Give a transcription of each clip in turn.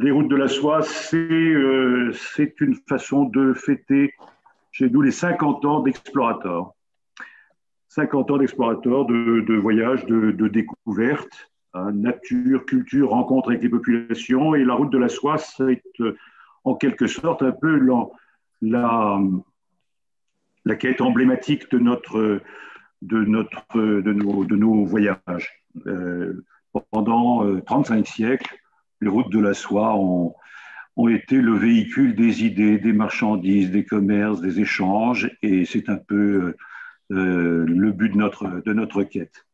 Les routes de la soie, c'est une façon de fêter chez nous les 50 ans d'Explorateur. 50 ans d'Explorateur, de voyages, de découvertes, hein, nature, culture, rencontre avec les populations. Et la route de la soie, c'est en quelque sorte un peu la, la quête emblématique de nos voyages. Pendant 35 siècles, les routes de la soie ont été le véhicule des idées, des marchandises, des commerces, des échanges, et c'est un peu le but de notre quête.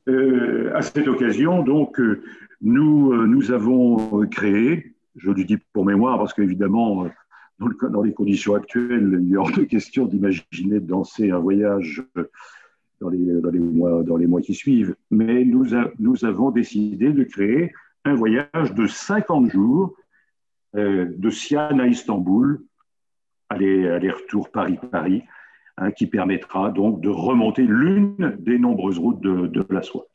À cette occasion, donc, nous avons créé, je le dis pour mémoire, parce qu'évidemment, dans les conditions actuelles, il est hors de question d'imaginer de danser un voyage dans les mois qui suivent, mais nous avons décidé de créer un voyage de 50 jours de Siane à Istanbul, aller-retour Paris-Paris, hein, qui permettra donc de remonter l'une des nombreuses routes de la soie.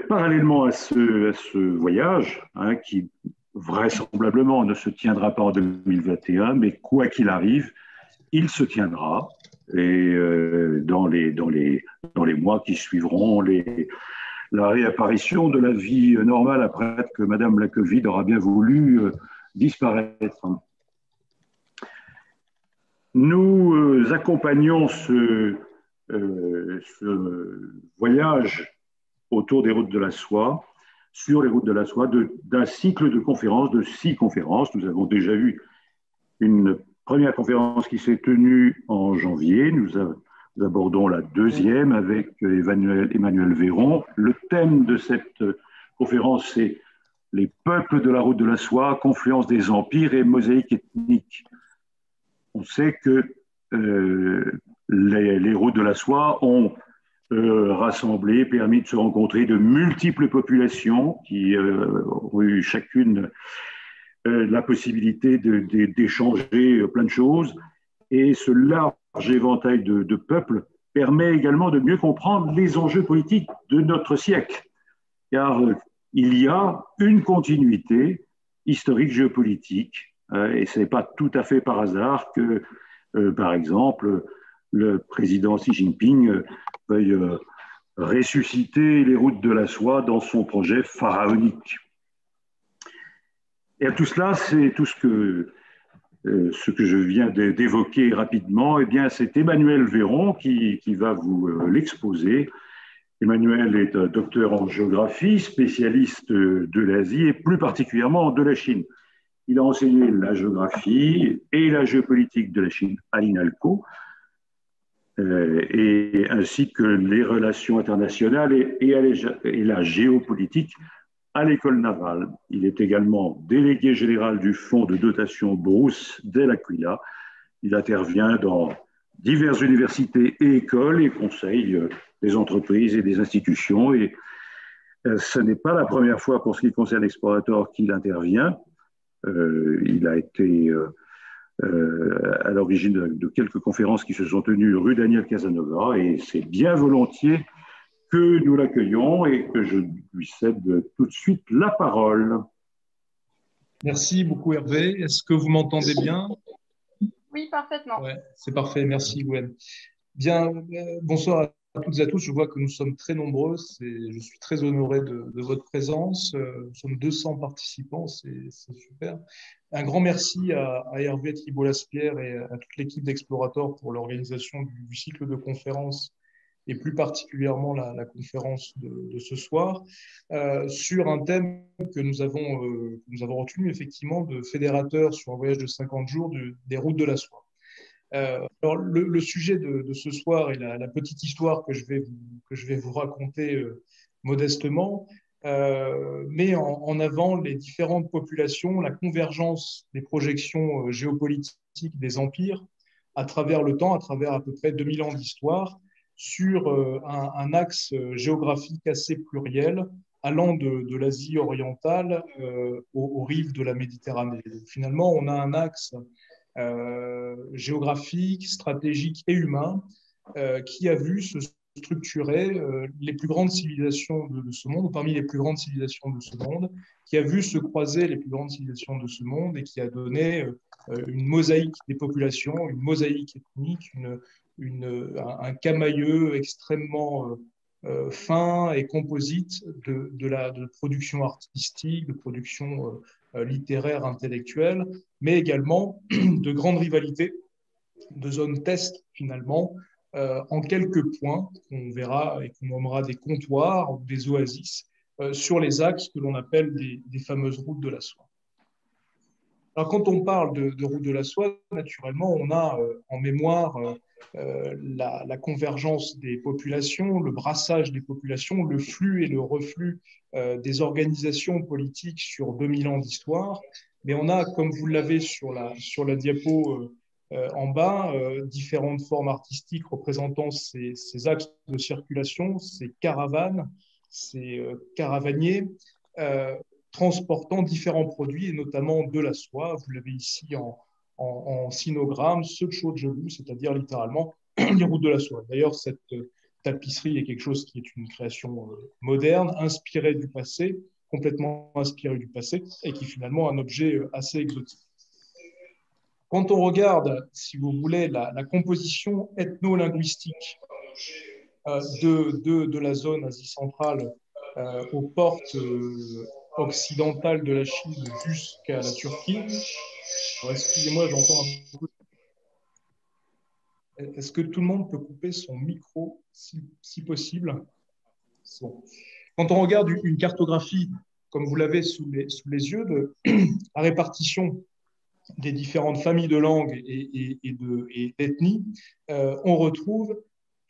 Parallèlement à ce voyage, hein, qui vraisemblablement ne se tiendra pas en 2021, mais quoi qu'il arrive, il se tiendra. Et dans les mois qui suivront, la réapparition de la vie normale après que Madame la Covid aura bien voulu disparaître. Nous accompagnons ce voyage autour des routes de la soie, sur les routes de la soie, d'un cycle de conférences, de 6 conférences. Nous avons déjà eu une première conférence qui s'est tenue en janvier. Nous abordons la deuxième avec Emmanuel Véron. Le thème de cette conférence, c'est les peuples de la route de la soie, confluence des empires et mosaïque ethnique. On sait que les routes de la soie ont rassemblé, permis de se rencontrer de multiples populations qui ont eu chacune la possibilité d'échanger plein de choses. Et ce large éventail de peuples permet également de mieux comprendre les enjeux politiques de notre siècle. Car il y a une continuité historique géopolitique, et ce n'est pas tout à fait par hasard que, par exemple, le président Xi Jinping veuille ressusciter les routes de la soie dans son projet pharaonique. Et à tout cela, c'est tout ce que je viens d'évoquer rapidement, eh bien, c'est Emmanuel Véron qui va vous l'exposer. Emmanuel est un docteur en géographie, spécialiste de l'Asie et plus particulièrement de la Chine. Il a enseigné la géographie et la géopolitique de la Chine à l'INALCO, ainsi que les relations internationales et la géopolitique à l'école navale. Il est également délégué général du fonds de dotation Bruce dell'Aquila. Il intervient dans diverses universités et écoles et conseille des entreprises et des institutions. Et ce n'est pas la première fois pour ce qui concerne Explorator qu'il intervient. Il a été à l'origine de quelques conférences qui se sont tenues rue Daniel Casanova, et c'est bien volontiers que nous l'accueillons et que je lui cède tout de suite la parole. Merci beaucoup Hervé. Est-ce que vous m'entendez bien? Oui, parfaitement. Ouais, c'est parfait, merci Gwen. Bien, bonsoir à toutes et à tous. Je vois que nous sommes très nombreux. Je suis très honoré de votre présence. Nous sommes 200 participants, c'est super. Un grand merci à Hervé Tribolas-Pierre et à toute l'équipe d'Explorator pour l'organisation du cycle de conférences et plus particulièrement la conférence de ce soir, sur un thème que nous avons retenu effectivement de fédérateur sur un voyage de 50 jours des routes de la soie. Alors le sujet de ce soir et la petite histoire que je vais vous raconter modestement met en avant les différentes populations, la convergence des projections géopolitiques des empires à travers le temps, à travers à peu près 2000 ans d'histoire, sur un axe géographique assez pluriel, allant de l'Asie orientale aux rives de la Méditerranée. Donc, finalement, on a un axe géographique, stratégique et humain qui a vu se structurer les plus grandes civilisations de ce monde, ou parmi les plus grandes civilisations de ce monde, qui a vu se croiser les plus grandes civilisations de ce monde et qui a donné une mosaïque des populations, une mosaïque ethnique, un camailleux extrêmement fin et composite de production artistique, de production littéraire, intellectuelle, mais également de grandes rivalités, de zones test finalement, en quelques points qu'on verra et qu'on nommera des comptoirs ou des oasis sur les axes que l'on appelle des fameuses routes de la soie. Alors, quand on parle de route de la soie, naturellement, on a en mémoire la convergence des populations, le brassage des populations, le flux et le reflux des organisations politiques sur 2000 ans d'histoire. Mais on a, comme vous l'avez sur la diapo en bas, différentes formes artistiques représentant ces axes de circulation, ces caravanes, ces caravaniers, transportant différents produits, et notamment de la soie. Vous l'avez ici en sinogramme, ce Choujolu, c'est-à-dire littéralement les routes de la soie. D'ailleurs, cette tapisserie est quelque chose qui est une création moderne, inspirée du passé, complètement inspirée du passé, et qui est finalement un objet assez exotique. Quand on regarde, si vous voulez, la composition ethno-linguistique de la zone Asie centrale aux portes occidentales de la Chine jusqu'à la Turquie. Excusez-moi, j'entends un peu. Est-ce que tout le monde peut couper son micro, si possible? Bon. Quand on regarde une cartographie, comme vous l'avez sous les yeux, de la répartition des différentes familles de langues et d'ethnies, on retrouve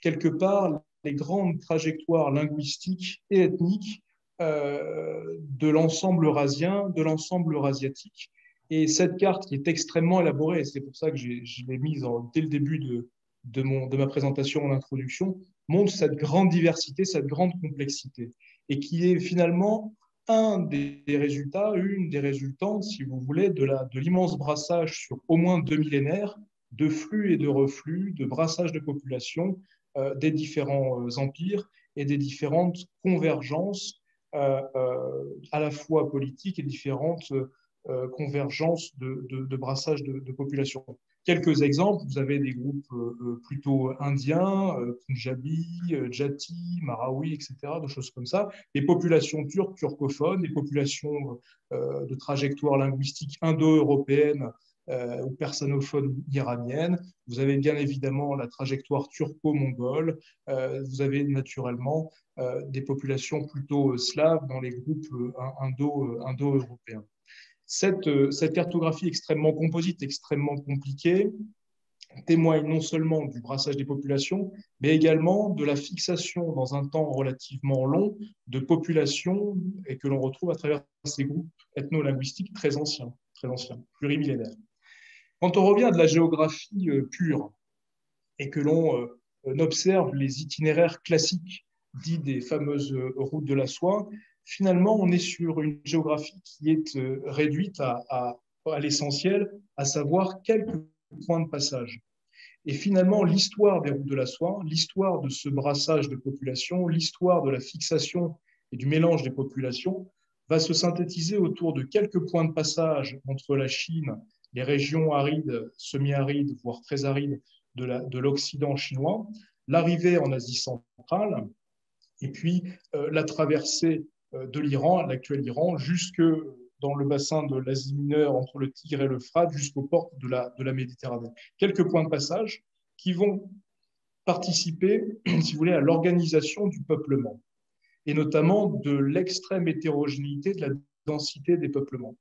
quelque part les grandes trajectoires linguistiques et ethniques de l'ensemble eurasien, de l'ensemble eurasiatique. Et cette carte qui est extrêmement élaborée, et c'est pour ça que je l'ai mise dès le début de ma présentation en introduction, montre cette grande diversité, cette grande complexité, et qui est finalement une des résultantes, si vous voulez, de l'immense brassage sur au moins 2 millénaires de flux et de reflux, de brassage de population des différents empires et des différentes convergences à la fois politiques et différentes convergences de brassage de population. Quelques exemples, vous avez des groupes plutôt indiens, Punjabi, Jati, Marawi, etc., de choses comme ça, des populations turques, turcophones, des populations de trajectoire linguistique indo-européenne ou persanophone iranienne. Vous avez bien évidemment la trajectoire turco-mongole. Vous avez naturellement des populations plutôt slaves dans les groupes indo-européens. Cette cartographie extrêmement composite, extrêmement compliquée, témoigne non seulement du brassage des populations, mais également de la fixation dans un temps relativement long de populations et que l'on retrouve à travers ces groupes ethno-linguistiques très anciens, plurimillénaires. Quand on revient de la géographie pure et que l'on observe les itinéraires classiques dits des fameuses routes de la soie, finalement, on est sur une géographie qui est réduite à l'essentiel, à savoir quelques points de passage. Et finalement, l'histoire des routes de la soie, l'histoire de ce brassage de populations, l'histoire de la fixation et du mélange des populations va se synthétiser autour de quelques points de passage entre la Chine, les régions arides, semi-arides, voire très arides de l'Occident chinois, l'arrivée en Asie centrale, et puis la traversée de l'Iran, l'actuel Iran, jusque dans le bassin de l'Asie mineure, entre le Tigre et l'Euphrate, jusqu'aux portes de la Méditerranée. Quelques points de passage qui vont participer, si vous voulez, à l'organisation du peuplement, et notamment de l'extrême hétérogénéité de la densité des peuplements.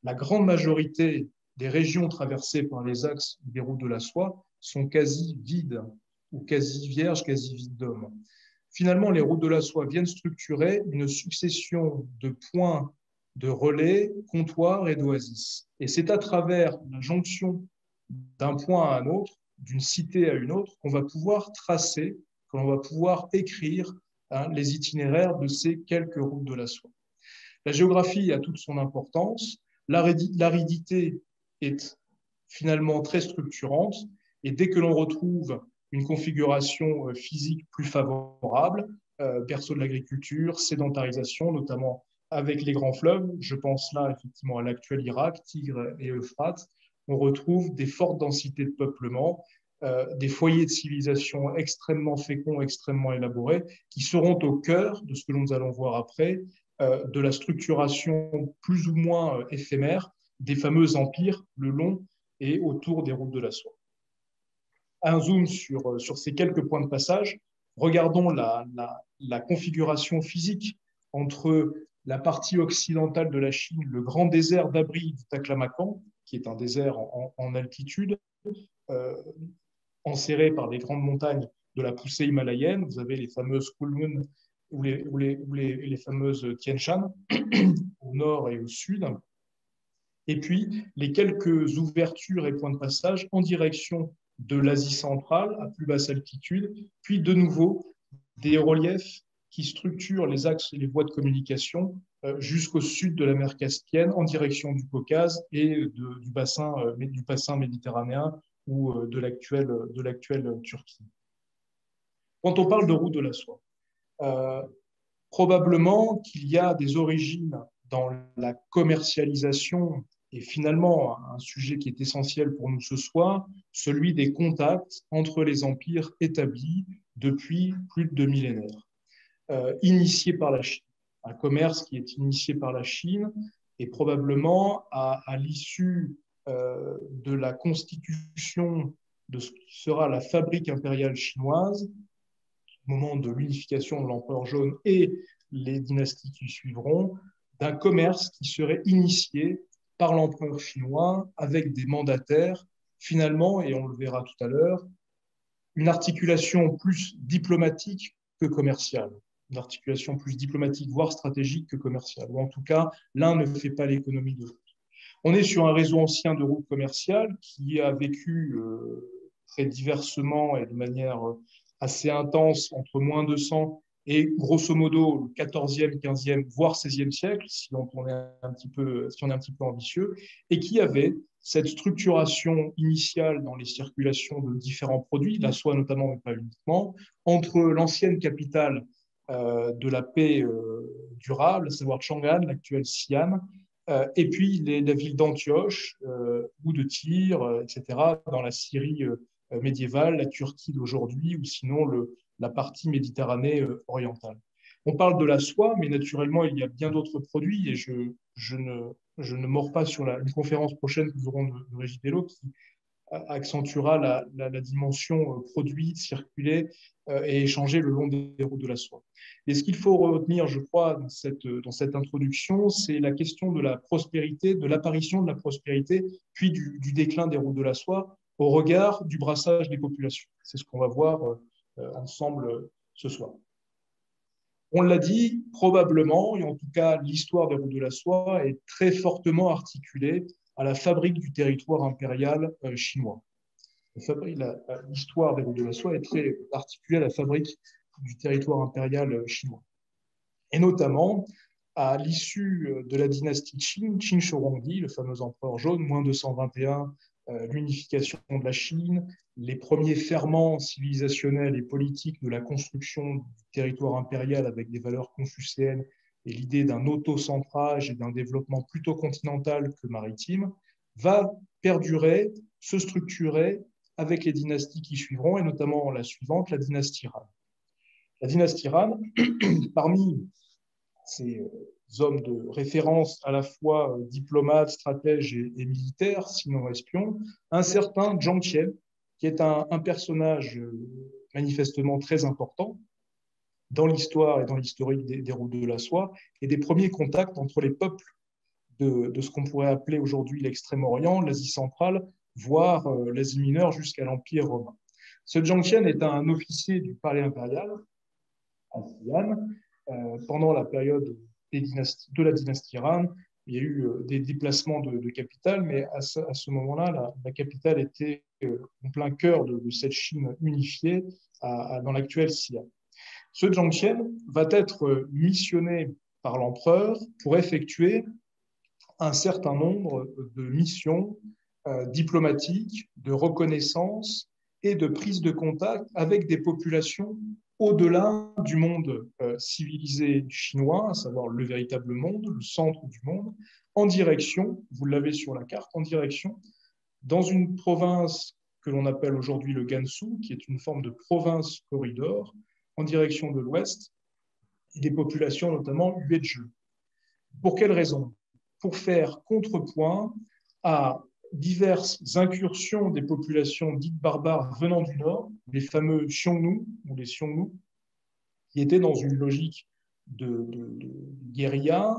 La grande majorité des régions traversées par les axes des routes de la soie sont quasi vides, ou quasi vierges, quasi vides d'hommes. Finalement, les routes de la soie viennent structurer une succession de points de relais, comptoirs et d'oasis. Et c'est à travers la jonction d'un point à un autre, d'une cité à une autre, qu'on va pouvoir tracer, qu'on va pouvoir écrire les itinéraires de ces quelques routes de la soie. La géographie a toute son importance, l'aridité est finalement très structurante, et dès que l'on retrouve une configuration physique plus favorable, berceau de l'agriculture, sédentarisation, notamment avec les grands fleuves. Je pense là effectivement à l'actuel Irak, Tigre et Euphrate. On retrouve des fortes densités de peuplement, des foyers de civilisation extrêmement féconds, extrêmement élaborés, qui seront au cœur de ce que nous allons voir après, de la structuration plus ou moins éphémère des fameux empires le long et autour des routes de la soie. Un zoom sur ces quelques points de passage. Regardons la configuration physique entre la partie occidentale de la Chine, le grand désert d'abri du Taklamakan, qui est un désert en altitude, enserré par les grandes montagnes de la poussée himalayenne. Vous avez les fameuses Kulmun ou les fameuses Tian Shan au nord et au sud. Et puis, les quelques ouvertures et points de passage en direction de l'Asie centrale, à plus basse altitude, puis de nouveau des reliefs qui structurent les axes et les voies de communication jusqu'au sud de la mer Caspienne, en direction du Caucase et du bassin méditerranéen ou de l'actuelle Turquie. Quand on parle de route de la soie, probablement qu'il y a des origines dans la commercialisation et finalement un sujet qui est essentiel pour nous ce soir, celui des contacts entre les empires établis depuis plus de 2 millénaires, initiés par la Chine. Un commerce qui est initié par la Chine et probablement à l'issue de la constitution de ce qui sera la fabrique impériale chinoise, au moment de l'unification de l'empereur jaune et les dynasties qui suivront, d'un commerce qui serait initié par l'empereur chinois avec des mandataires, finalement, et on le verra tout à l'heure, une articulation plus diplomatique que commerciale, une articulation plus diplomatique, voire stratégique que commerciale, ou en tout cas, l'un ne fait pas l'économie de l'autre. On est sur un réseau ancien de routes commerciales qui a vécu très diversement et de manière assez intense entre moins 200 et grosso modo le 14e, 15e, voire 16e siècle, si on est un petit peu ambitieux, et qui avait cette structuration initiale dans les circulations de différents produits, la soie notamment, mais pas uniquement, entre l'ancienne capitale de la paix durable, à savoir Chang'an, l'actuelle Xi'an, et puis la ville d'Antioche ou de Tyr, etc., dans la Syrie médiévale, la Turquie d'aujourd'hui, ou sinon la partie Méditerranée orientale. On parle de la soie, mais naturellement, il y a bien d'autres produits, et je ne mords pas sur une conférence prochaine que nous aurons de Régis Bello qui accentuera la dimension produit, circuler et échanger le long des routes de la soie. Et ce qu'il faut retenir, je crois, dans cette introduction, c'est la question de la prospérité, de l'apparition de la prospérité, puis du déclin des routes de la soie au regard du brassage des populations. C'est ce qu'on va voir ensemble ce soir. On l'a dit, probablement, et en tout cas l'histoire des routes de la soie est très fortement articulée à la fabrique du territoire impérial chinois. L'histoire des routes de la soie est très articulée à la fabrique du territoire impérial chinois. Et notamment, à l'issue de la dynastie Qing, Qin Shi Huangdi, le fameux empereur jaune, moins 221, l'unification de la Chine, les premiers ferments civilisationnels et politiques de la construction du territoire impérial avec des valeurs confucéennes et l'idée d'un autocentrage et d'un développement plutôt continental que maritime, va perdurer, se structurer avec les dynasties qui suivront, et notamment la suivante, la dynastie Han. La dynastie Han, parmi ces hommes de référence à la fois diplomates, stratèges et militaires, sinon espions, un certain Zhang Qian, qui est un personnage manifestement très important dans l'histoire et dans l'historique des routes de la soie et des premiers contacts entre les peuples de ce qu'on pourrait appeler aujourd'hui l'Extrême-Orient, l'Asie centrale, voire l'Asie mineure jusqu'à l'Empire romain. Ce Zhang Qian est un officier du palais impérial à Xi'an pendant la période de la dynastie Han. Il y a eu des déplacements de capitale, mais à ce moment-là, la capitale était en plein cœur de cette Chine unifiée dans l'actuelle Xi'an. Ce Zhang Qian va être missionné par l'empereur pour effectuer un certain nombre de missions diplomatiques, de reconnaissance et de prise de contact avec des populations au-delà du monde civilisé chinois, à savoir le véritable monde, le centre du monde, en direction, vous l'avez sur la carte, en direction, dans une province que l'on appelle aujourd'hui le Gansu, qui est une forme de province corridor, en direction de l'ouest, et des populations notamment Yuezhi. Pour quelles raisons? Pour faire contrepoint à diverses incursions des populations dites barbares venant du nord, les fameux Xiongnu ou les Xiongnu, qui étaient dans une logique de guérilla,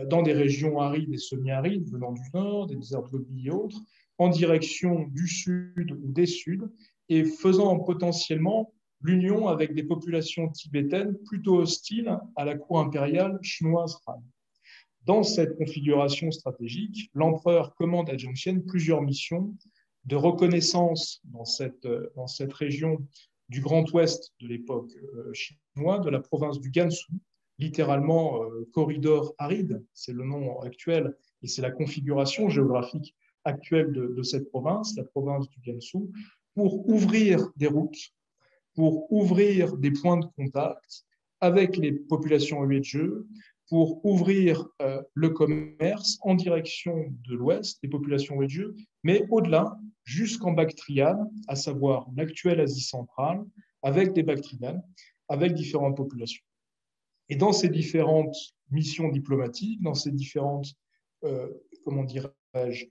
dans des régions arides et semi-arides venant du nord, des déserts de Gobi et autres, en direction du sud ou des suds, et faisant potentiellement l'union avec des populations tibétaines plutôt hostiles à la cour impériale chinoise Han. Dans cette configuration stratégique, l'empereur commande à Jiang Tian plusieurs missions de reconnaissance dans cette région du Grand Ouest de l'époque chinoise, de la province du Gansu, littéralement corridor aride, c'est le nom actuel, et c'est la configuration géographique actuelle de cette province, la province du Gansu, pour ouvrir des routes, pour ouvrir des points de contact avec les populations Yuezhi, pour ouvrir le commerce en direction de l'ouest des populations Yuezhi, mais au-delà, jusqu'en Bactriane, à savoir l'actuelle Asie centrale, avec des Bactrianes, avec différentes populations. Et dans ces différentes missions diplomatiques, dans ces différentes, comment dirais-je,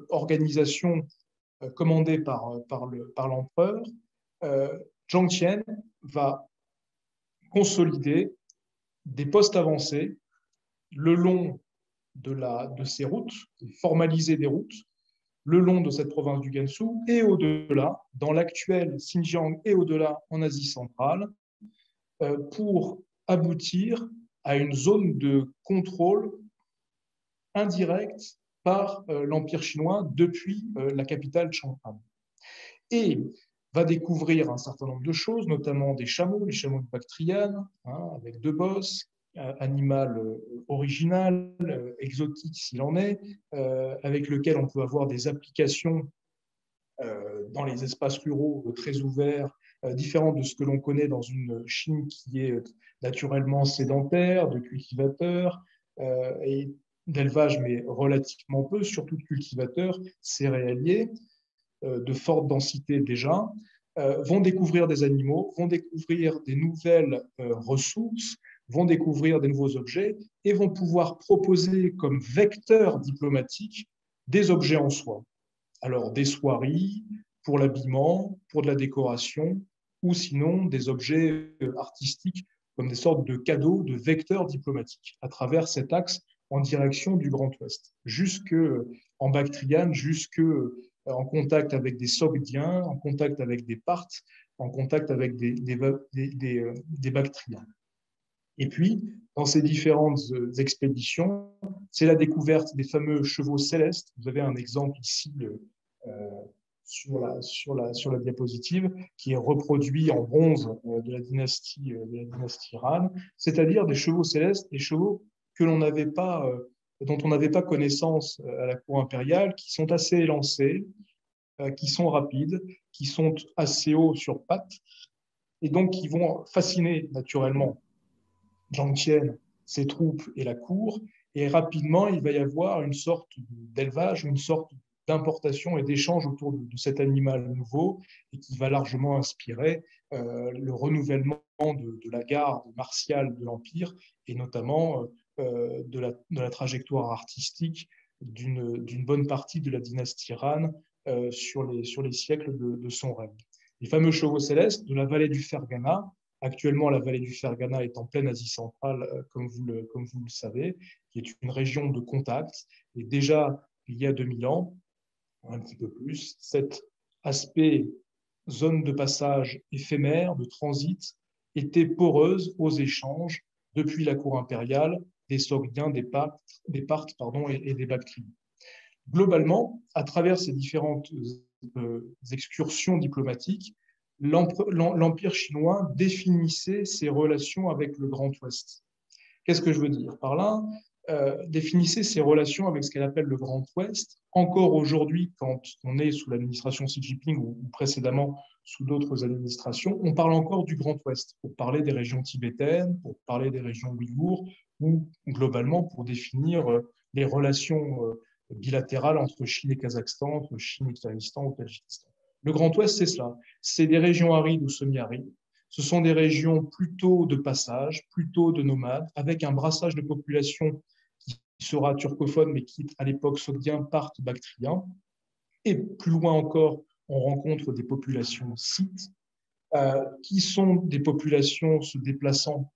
organisations commandées par l'empereur, Jiang Tian va consolider des postes avancés le long de ces routes, formaliser des routes le long de cette province du Gansu et au-delà, dans l'actuel Xinjiang et au-delà en Asie centrale, pour aboutir à une zone de contrôle indirect par l'Empire chinois depuis la capitale Chang'an. Et va découvrir un certain nombre de choses, notamment des chameaux, les chameaux de Bactriane, avec deux bosses, animal original, exotique s'il en est, avec lequel on peut avoir des applications dans les espaces ruraux très ouverts, différentes de ce que l'on connaît dans une Chine qui est naturellement sédentaire, de cultivateurs et d'élevage, mais relativement peu, surtout de cultivateurs céréaliers, de forte densité déjà, vont découvrir des animaux, vont découvrir des nouvelles ressources, vont découvrir des nouveaux objets et vont pouvoir proposer comme vecteur diplomatique des objets en soie. Alors des soieries pour l'habillement, pour de la décoration, ou sinon des objets artistiques comme des sortes de cadeaux, de vecteurs diplomatiques à travers cet axe en direction du Grand Ouest, jusque en Bactriane, jusque en contact avec des Sogdiens, en contact avec des Parthes, en contact avec des Bactriens. Et puis, dans ces différentes expéditions, c'est la découverte des fameux chevaux célestes. Vous avez un exemple ici sur la diapositive qui est reproduit en bronze de la dynastie Han, c'est-à-dire des chevaux célestes, des chevaux que l'on n'avait pas, dont on n'avait pas connaissance à la cour impériale, qui sont assez élancés, qui sont rapides, qui sont assez hauts sur pattes, et donc qui vont fasciner naturellement Jiang Tian, ses troupes et la cour, et rapidement, il va y avoir une sorte d'élevage, une sorte d'importation et d'échange autour de cet animal nouveau, et qui va largement inspirer le renouvellement de la garde martiale de l'Empire, et notamment de la trajectoire artistique d'une bonne partie de la dynastie Han sur les siècles de son règne. Les fameux chevaux célestes de la vallée du Fergana. Actuellement, la vallée du Fergana est en pleine Asie centrale, comme vous le savez, qui est une région de contact. Et déjà, il y a 2000 ans, un petit peu plus, cet aspect zone de passage éphémère, de transit, était poreuse aux échanges depuis la cour impériale des Sogdiens, des Parthes et des Bactriens. Globalement, à travers ces différentes excursions diplomatiques, l'Empire chinois définissait ses relations avec le Grand Ouest. Qu'est-ce que je veux dire par là? définissait ses relations avec ce qu'elle appelle le Grand Ouest. Encore aujourd'hui, quand on est sous l'administration Xi Jinping ou précédemment sous d'autres administrations, on parle encore du Grand Ouest pour parler des régions tibétaines, pour parler des régions ouïghours ou globalement pour définir les relations bilatérales entre Chine et Kazakhstan, entre Chine et Kyrgyzstan ou Tadjikistan. Le Grand Ouest, c'est cela. C'est des régions arides ou semi-arides. Ce sont des régions plutôt de passage, plutôt de nomades, avec un brassage de population qui sera turcophone, mais qui, à l'époque sogdien, parthe bactrien. Et plus loin encore, on rencontre des populations scythes, qui sont des populations se déplaçant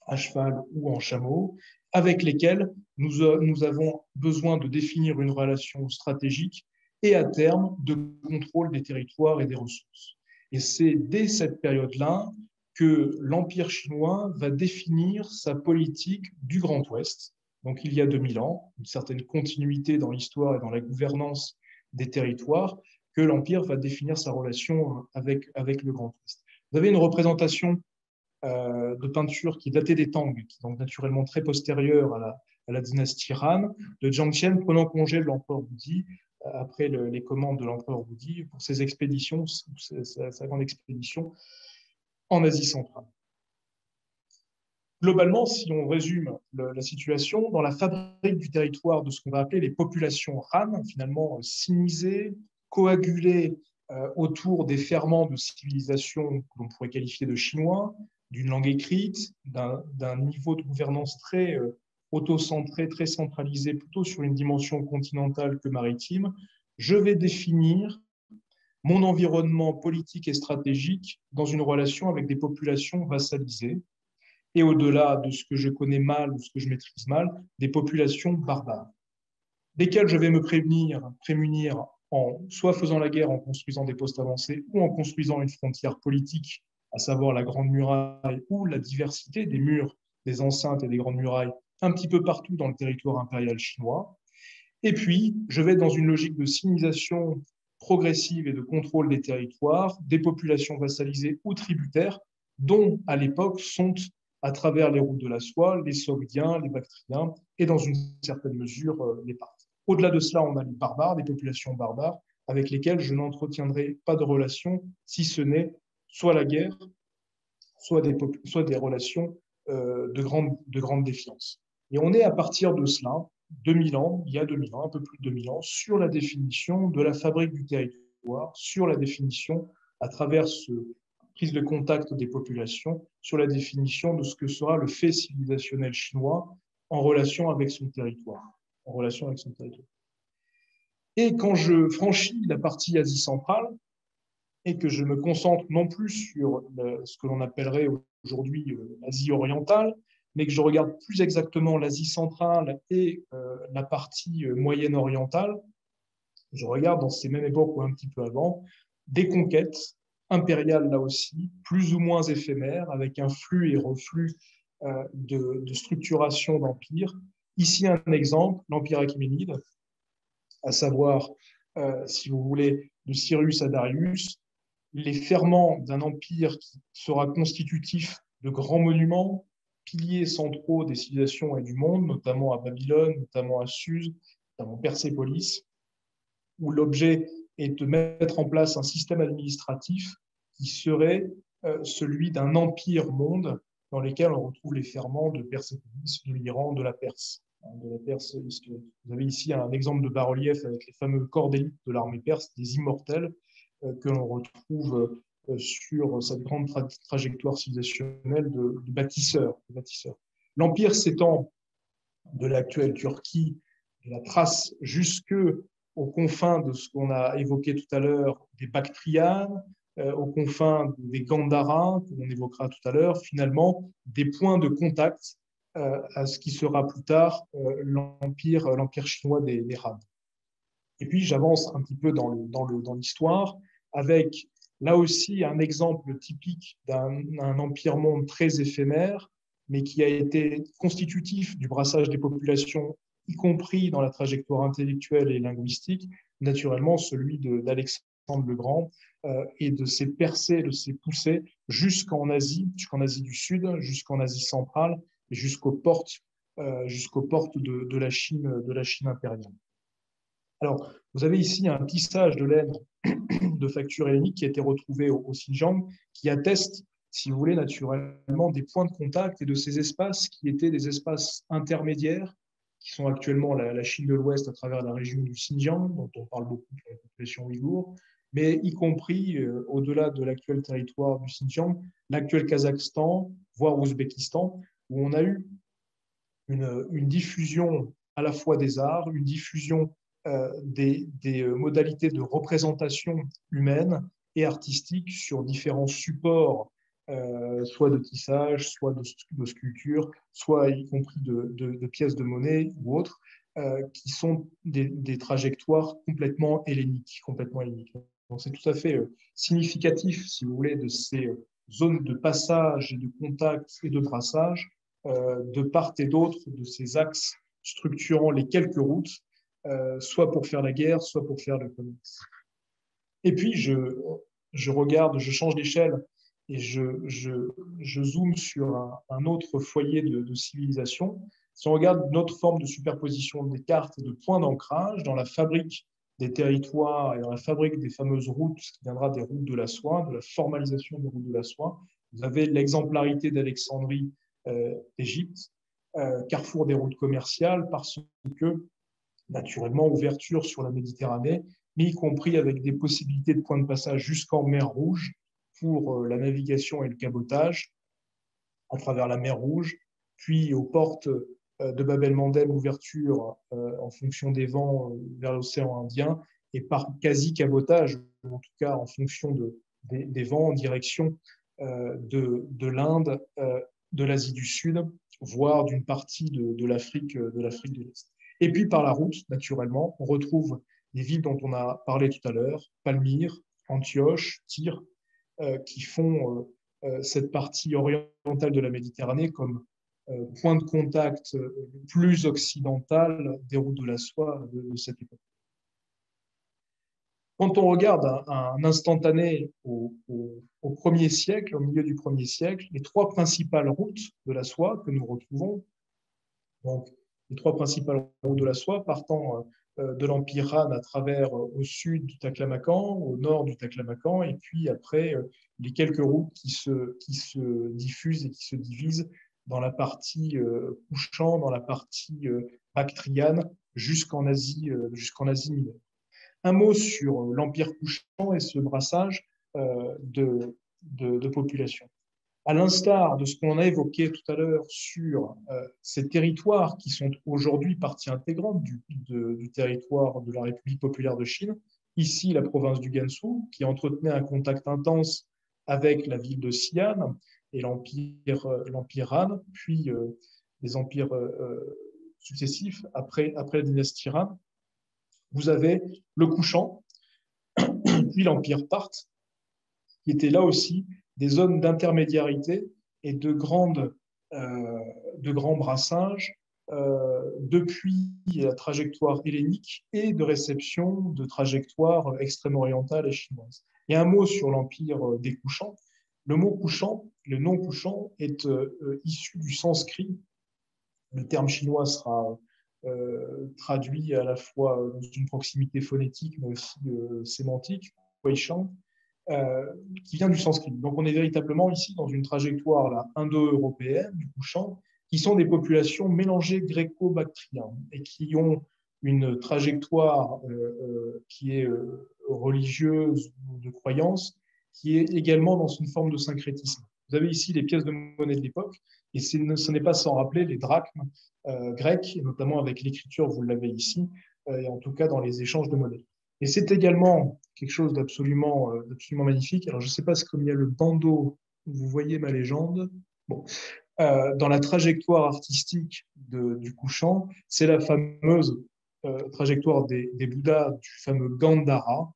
à cheval ou en chameau, avec lesquelles nous avons besoin de définir une relation stratégique et à terme de contrôle des territoires et des ressources. Et c'est dès cette période-là que l'Empire chinois va définir sa politique du Grand Ouest. Donc il y a 2000 ans, une certaine continuité dans l'histoire et dans la gouvernance des territoires, que l'Empire va définir sa relation avec le Grand Ouest. Vous avez une représentation de peinture qui est datée des Tang, qui est donc naturellement très postérieure à la dynastie Han, de Jiang Qian prenant congé de l'empereur Wudi après les commandes de l'empereur Wudi pour ses expéditions, sa grande expédition en Asie centrale. Globalement, si on résume la situation, dans la fabrique du territoire de ce qu'on va appeler les populations Han, finalement sinisées, coagulées autour des ferments de civilisation que l'on pourrait qualifier de chinois, d'une langue écrite, d'un niveau de gouvernance très auto-centré, très centralisé, plutôt sur une dimension continentale que maritime, je vais définir mon environnement politique et stratégique dans une relation avec des populations vassalisées et au-delà de ce que je connais mal ou ce que je maîtrise mal, des populations barbares, desquelles je vais me prémunir en soit faisant la guerre en construisant des postes avancés ou en construisant une frontière politique, à savoir la Grande Muraille ou la diversité des murs, des enceintes et des Grandes Murailles un petit peu partout dans le territoire impérial chinois. Et puis, je vais dans une logique de sinisation progressive et de contrôle des territoires, des populations vassalisées ou tributaires, dont à l'époque sont, à travers les routes de la soie, les Sogdiens, les Bactriens et dans une certaine mesure les Parthes. Au-delà de cela, on a les barbares, des populations barbares, avec lesquelles je n'entretiendrai pas de relation, si ce n'est soit la guerre, soit des relations de grande défiance. Et on est à partir de cela, 2000 ans, il y a 2000 ans, un peu plus de 2000 ans, sur la définition de la fabrique du territoire, sur la définition, à travers ce prise de contact des populations, sur la définition de ce que sera le fait civilisationnel chinois en relation avec son territoire. En relation avec son territoire. Et quand je franchis la partie Asie centrale et que je me concentre non plus sur ce que l'on appellerait aujourd'hui l'Asie orientale, mais que je regarde plus exactement l'Asie centrale et la partie moyenne orientale, je regarde dans ces mêmes époques ou un petit peu avant, des conquêtes impériales là aussi, plus ou moins éphémères, avec un flux et reflux de structuration d'empire. Ici, un exemple, l'Empire achéménide, à savoir, si vous voulez, de Cyrus à Darius, les ferments d'un empire qui sera constitutif de grands monuments, piliers centraux des civilisations et du monde, notamment à Babylone, notamment à Suse, notamment Persépolis, où l'objet est de mettre en place un système administratif qui serait celui d'un empire-monde dans lequel on retrouve les ferments de Persépolis, de l'Iran, de la Perse. Vous avez ici un exemple de bas-relief avec les fameux corps d'élite de l'armée perse, des immortels, que l'on retrouve sur cette grande trajectoire civilisationnelle de bâtisseurs. L'empire s'étend de l'actuelle Turquie, de la Thrace, jusque aux confins de ce qu'on a évoqué tout à l'heure, des Bactrianes, aux confins des Gandharas, que l'on évoquera tout à l'heure, finalement, des points de contact à ce qui sera plus tard l'empire chinois des Han. Et puis, j'avance un petit peu dans l'histoire, avec là aussi un exemple typique d'un empire-monde très éphémère, mais qui a été constitutif du brassage des populations, y compris dans la trajectoire intellectuelle et linguistique, naturellement celui d'Alexandre le Grand et de ses percées, de ses poussées jusqu'en Asie du Sud, jusqu'en Asie centrale et jusqu'aux portes jusqu'aux portes de la Chine impériale. Alors, vous avez ici un tissage de laine de facture hellénique qui a été retrouvé au Xinjiang, qui atteste, si vous voulez, naturellement des points de contact et de ces espaces qui étaient des espaces intermédiaires, qui sont actuellement la Chine de l'Ouest à travers la région du Xinjiang, dont on parle beaucoup pour la population ouïghour, mais y compris au-delà de l'actuel territoire du Xinjiang, l'actuel Kazakhstan, voire Ouzbékistan, où on a eu une diffusion à la fois des arts, une diffusion des modalités de représentation humaine et artistique sur différents supports, soit de tissage, soit de sculpture, soit y compris de pièces de monnaie ou autres, qui sont des trajectoires complètement helléniques. Donc c'est tout à fait significatif, si vous voulez, de ces zones de passage et de contact et de brassage de part et d'autre de ces axes structurant les quelques routes, soit pour faire la guerre, soit pour faire le commerce. Et puis, je regarde, je change d'échelle et je zoome sur un autre foyer de civilisation. Si on regarde notre forme de superposition des cartes et de points d'ancrage dans la fabrique des territoires et dans la fabrique des fameuses routes, ce qui viendra des routes de la soie, de la formalisation des routes de la soie, vous avez l'exemplarité d'Alexandrie, d'Égypte, carrefour des routes commerciales, parce que, naturellement, ouverture sur la Méditerranée, mais y compris avec des possibilités de points de passage jusqu'en mer Rouge pour la navigation et le cabotage à travers la mer Rouge, puis aux portes de Bab el-Mandeb, ouverture en fonction des vents vers l'océan Indien, et par quasi-cabotage, en tout cas en fonction des vents en direction de l'Inde, de l'Asie du Sud, voire d'une partie de l'Afrique de l'Est. Et puis par la route, naturellement, on retrouve les villes dont on a parlé tout à l'heure, Palmyre, Antioche, Tyr, qui font cette partie orientale de la Méditerranée comme point de contact plus occidental des routes de la soie de cette époque. Quand on regarde un instantané au 1er siècle, au milieu du 1er siècle, les trois principales routes de la soie que nous retrouvons, donc les trois principales routes de la soie partant de l'Empire Han à travers au sud du Taklamakan, au nord du Taklamakan, et puis après les quelques routes qui se diffusent et qui se divisent dans la partie Kushan, dans la partie bactriane, jusqu'en Asie mineure. Un mot sur l'Empire Kushan et ce brassage de population. À l'instar de ce qu'on a évoqué tout à l'heure sur ces territoires qui sont aujourd'hui partie intégrante du territoire de la République populaire de Chine, ici la province du Gansu, qui entretenait un contact intense avec la ville de Xi'an et l'empire Han, puis les empires successifs après la dynastie Han. Vous avez le Kushan, puis l'empire Parthe, qui étaient là aussi des zones d'intermédiarité et de grands brassages depuis la trajectoire hellénique et de réception de trajectoires extrême-orientales et chinoises. Et un mot sur l'empire des Kushans. Le mot Kushan, le nom Kushan, est issu du sanskrit. Le terme chinois sera traduit à la fois dans une proximité phonétique, mais aussi sémantique, Weishan, qui vient du sanskrit. Donc on est véritablement ici dans une trajectoire là, indo-européenne, du Kushan, qui sont des populations mélangées gréco-bactriennes et qui ont une trajectoire qui est religieuse ou de croyance, qui est également dans une forme de syncrétisme. Vous avez ici les pièces de monnaie de l'époque, et ce n'est pas sans rappeler les drachmes grecs, et notamment avec l'écriture, vous l'avez ici, et en tout cas dans les échanges de monnaie. Et c'est également quelque chose d'absolument magnifique. Alors, je ne sais pas si comme il y a le bandeau, vous voyez ma légende. Bon. Dans la trajectoire artistique du Kushan, c'est la fameuse trajectoire des Bouddhas du fameux Gandhara,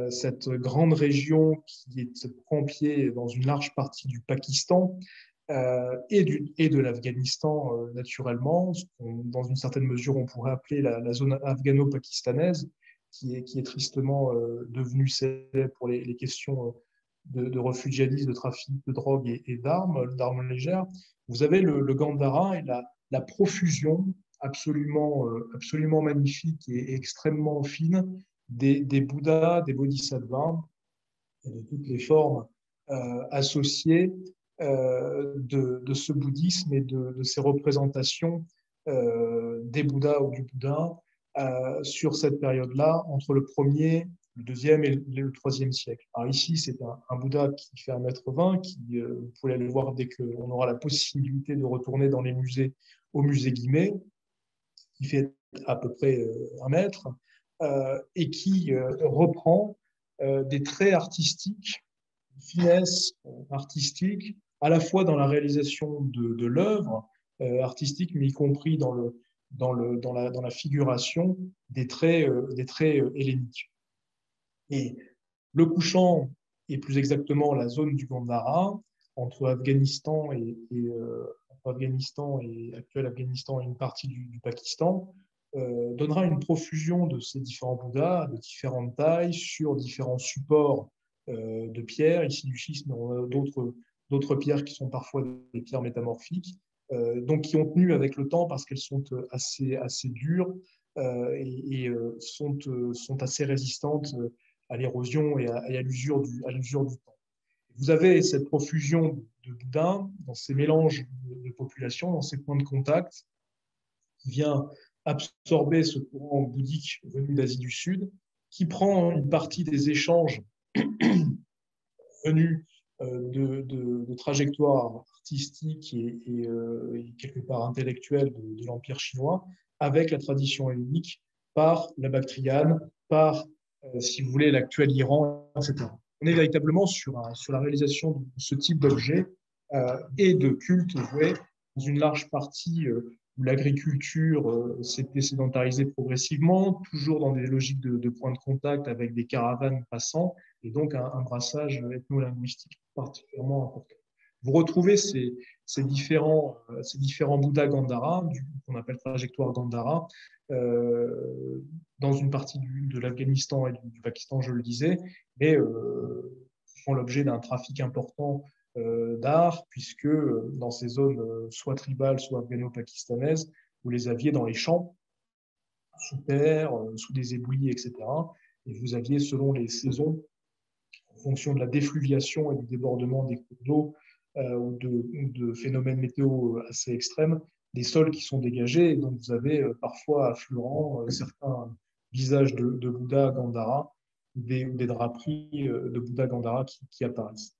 cette grande région qui prend pied dans une large partie du Pakistan et de l'Afghanistan, naturellement. Dans une certaine mesure, on pourrait appeler la zone afghano-pakistanaise, qui est tristement devenue célèbre pour les questions de refugianisme, de trafic de drogue et d'armes légères. Vous avez le Gandhara et la profusion absolument magnifique et extrêmement fine des Bouddhas, des Bodhisattvas et de toutes les formes associées de ce bouddhisme et de ces représentations des Bouddhas ou du Bouddha sur cette période-là, entre le 1er, le 2e et le 3e siècle. Alors ici, c'est un Bouddha qui fait 1,20 m, vous pouvez aller le voir dès qu'on aura la possibilité de retourner dans les musées, au musée Guimet, qui fait à peu près 1 mètre, et qui reprend des traits artistiques, finesse artistique, à la fois dans la réalisation de l'œuvre artistique, mais y compris dans la figuration des traits helléniques. Et le couchant, et plus exactement la zone du Gandhara, entre Afghanistan et actuel Afghanistan et une partie du Pakistan, donnera une profusion de ces différents Bouddhas de différentes tailles sur différents supports de pierre, ici du schisme, mais on a d'autres pierres qui sont parfois des pierres métamorphiques, donc qui ont tenu avec le temps parce qu'elles sont assez dures et sont assez résistantes à l'érosion et à l'usure du temps. Vous avez cette profusion de Bouddha dans ces mélanges de populations, dans ces points de contact, qui vient absorber ce courant bouddhique venu d'Asie du Sud, qui prend une partie des échanges venus de trajectoires artistiques et quelque part intellectuelles de l'Empire chinois, avec la tradition hellénique, par la Bactriane, par, si vous voulez, l'actuel Iran, etc. On est véritablement sur la réalisation de ce type d'objet et de culte voué dans une large partie où l'agriculture s'était sédentarisée progressivement, toujours dans des logiques de points de contact avec des caravanes passant, et donc un brassage ethno-linguistique particulièrement important. Vous retrouvez ces différents Bouddhas Gandhara, qu'on appelle trajectoire Gandhara, dans une partie de l'Afghanistan et du Pakistan, je le disais, mais font l'objet d'un trafic important d'art, puisque dans ces zones soit tribales, soit afghano-pakistanaises, vous les aviez dans les champs, sous terre, sous des éboulis, etc. Et vous aviez, selon les saisons, en fonction de la défluviation et du débordement des cours d'eau ou de phénomènes météo assez extrêmes, des sols qui sont dégagés. Et donc, vous avez parfois affleurant certains visages de Bouddha Gandhara, des draperies de Bouddha Gandhara qui apparaissent.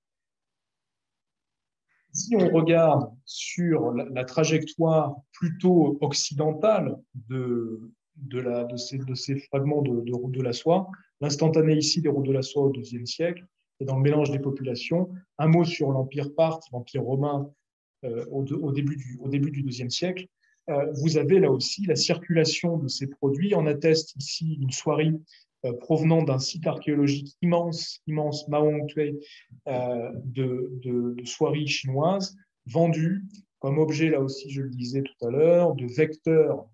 Si on regarde sur la trajectoire plutôt occidentale de ces fragments de route de la soie, l'instantané ici des routes de la soie au IIe siècle, et dans le mélange des populations, un mot sur l'Empire parthe, l'Empire romain au début du IIe siècle, vous avez là aussi la circulation de ces produits. On atteste ici une soierie provenant d'un site archéologique immense, Mahong Twei, de soieries chinoises, vendues comme objet, là aussi, je le disais tout à l'heure, de vecteurs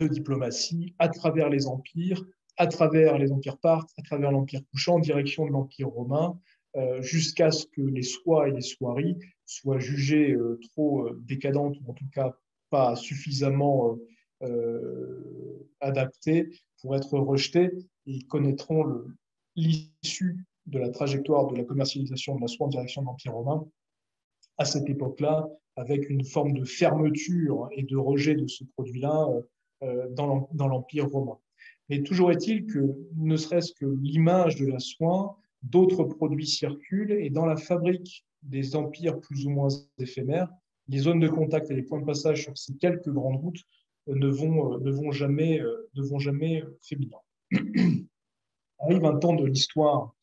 de diplomatie à travers les empires, à travers les empires parthes, à travers l'empire couchant, en direction de l'empire romain, jusqu'à ce que les soies et les soieries soient jugées trop décadentes, ou en tout cas pas suffisamment adaptées pour être rejetées, et connaîtront l'issue de la trajectoire de la commercialisation de la soie en direction de l'Empire romain à cette époque-là, avec une forme de fermeture et de rejet de ce produit-là dans l'Empire romain. Mais toujours est-il que, ne serait-ce que l'image de la soie, d'autres produits circulent, et dans la fabrique des empires plus ou moins éphémères, les zones de contact et les points de passage sur ces quelques grandes routes ne vont jamais faiblir. Arrive un temps de l'histoire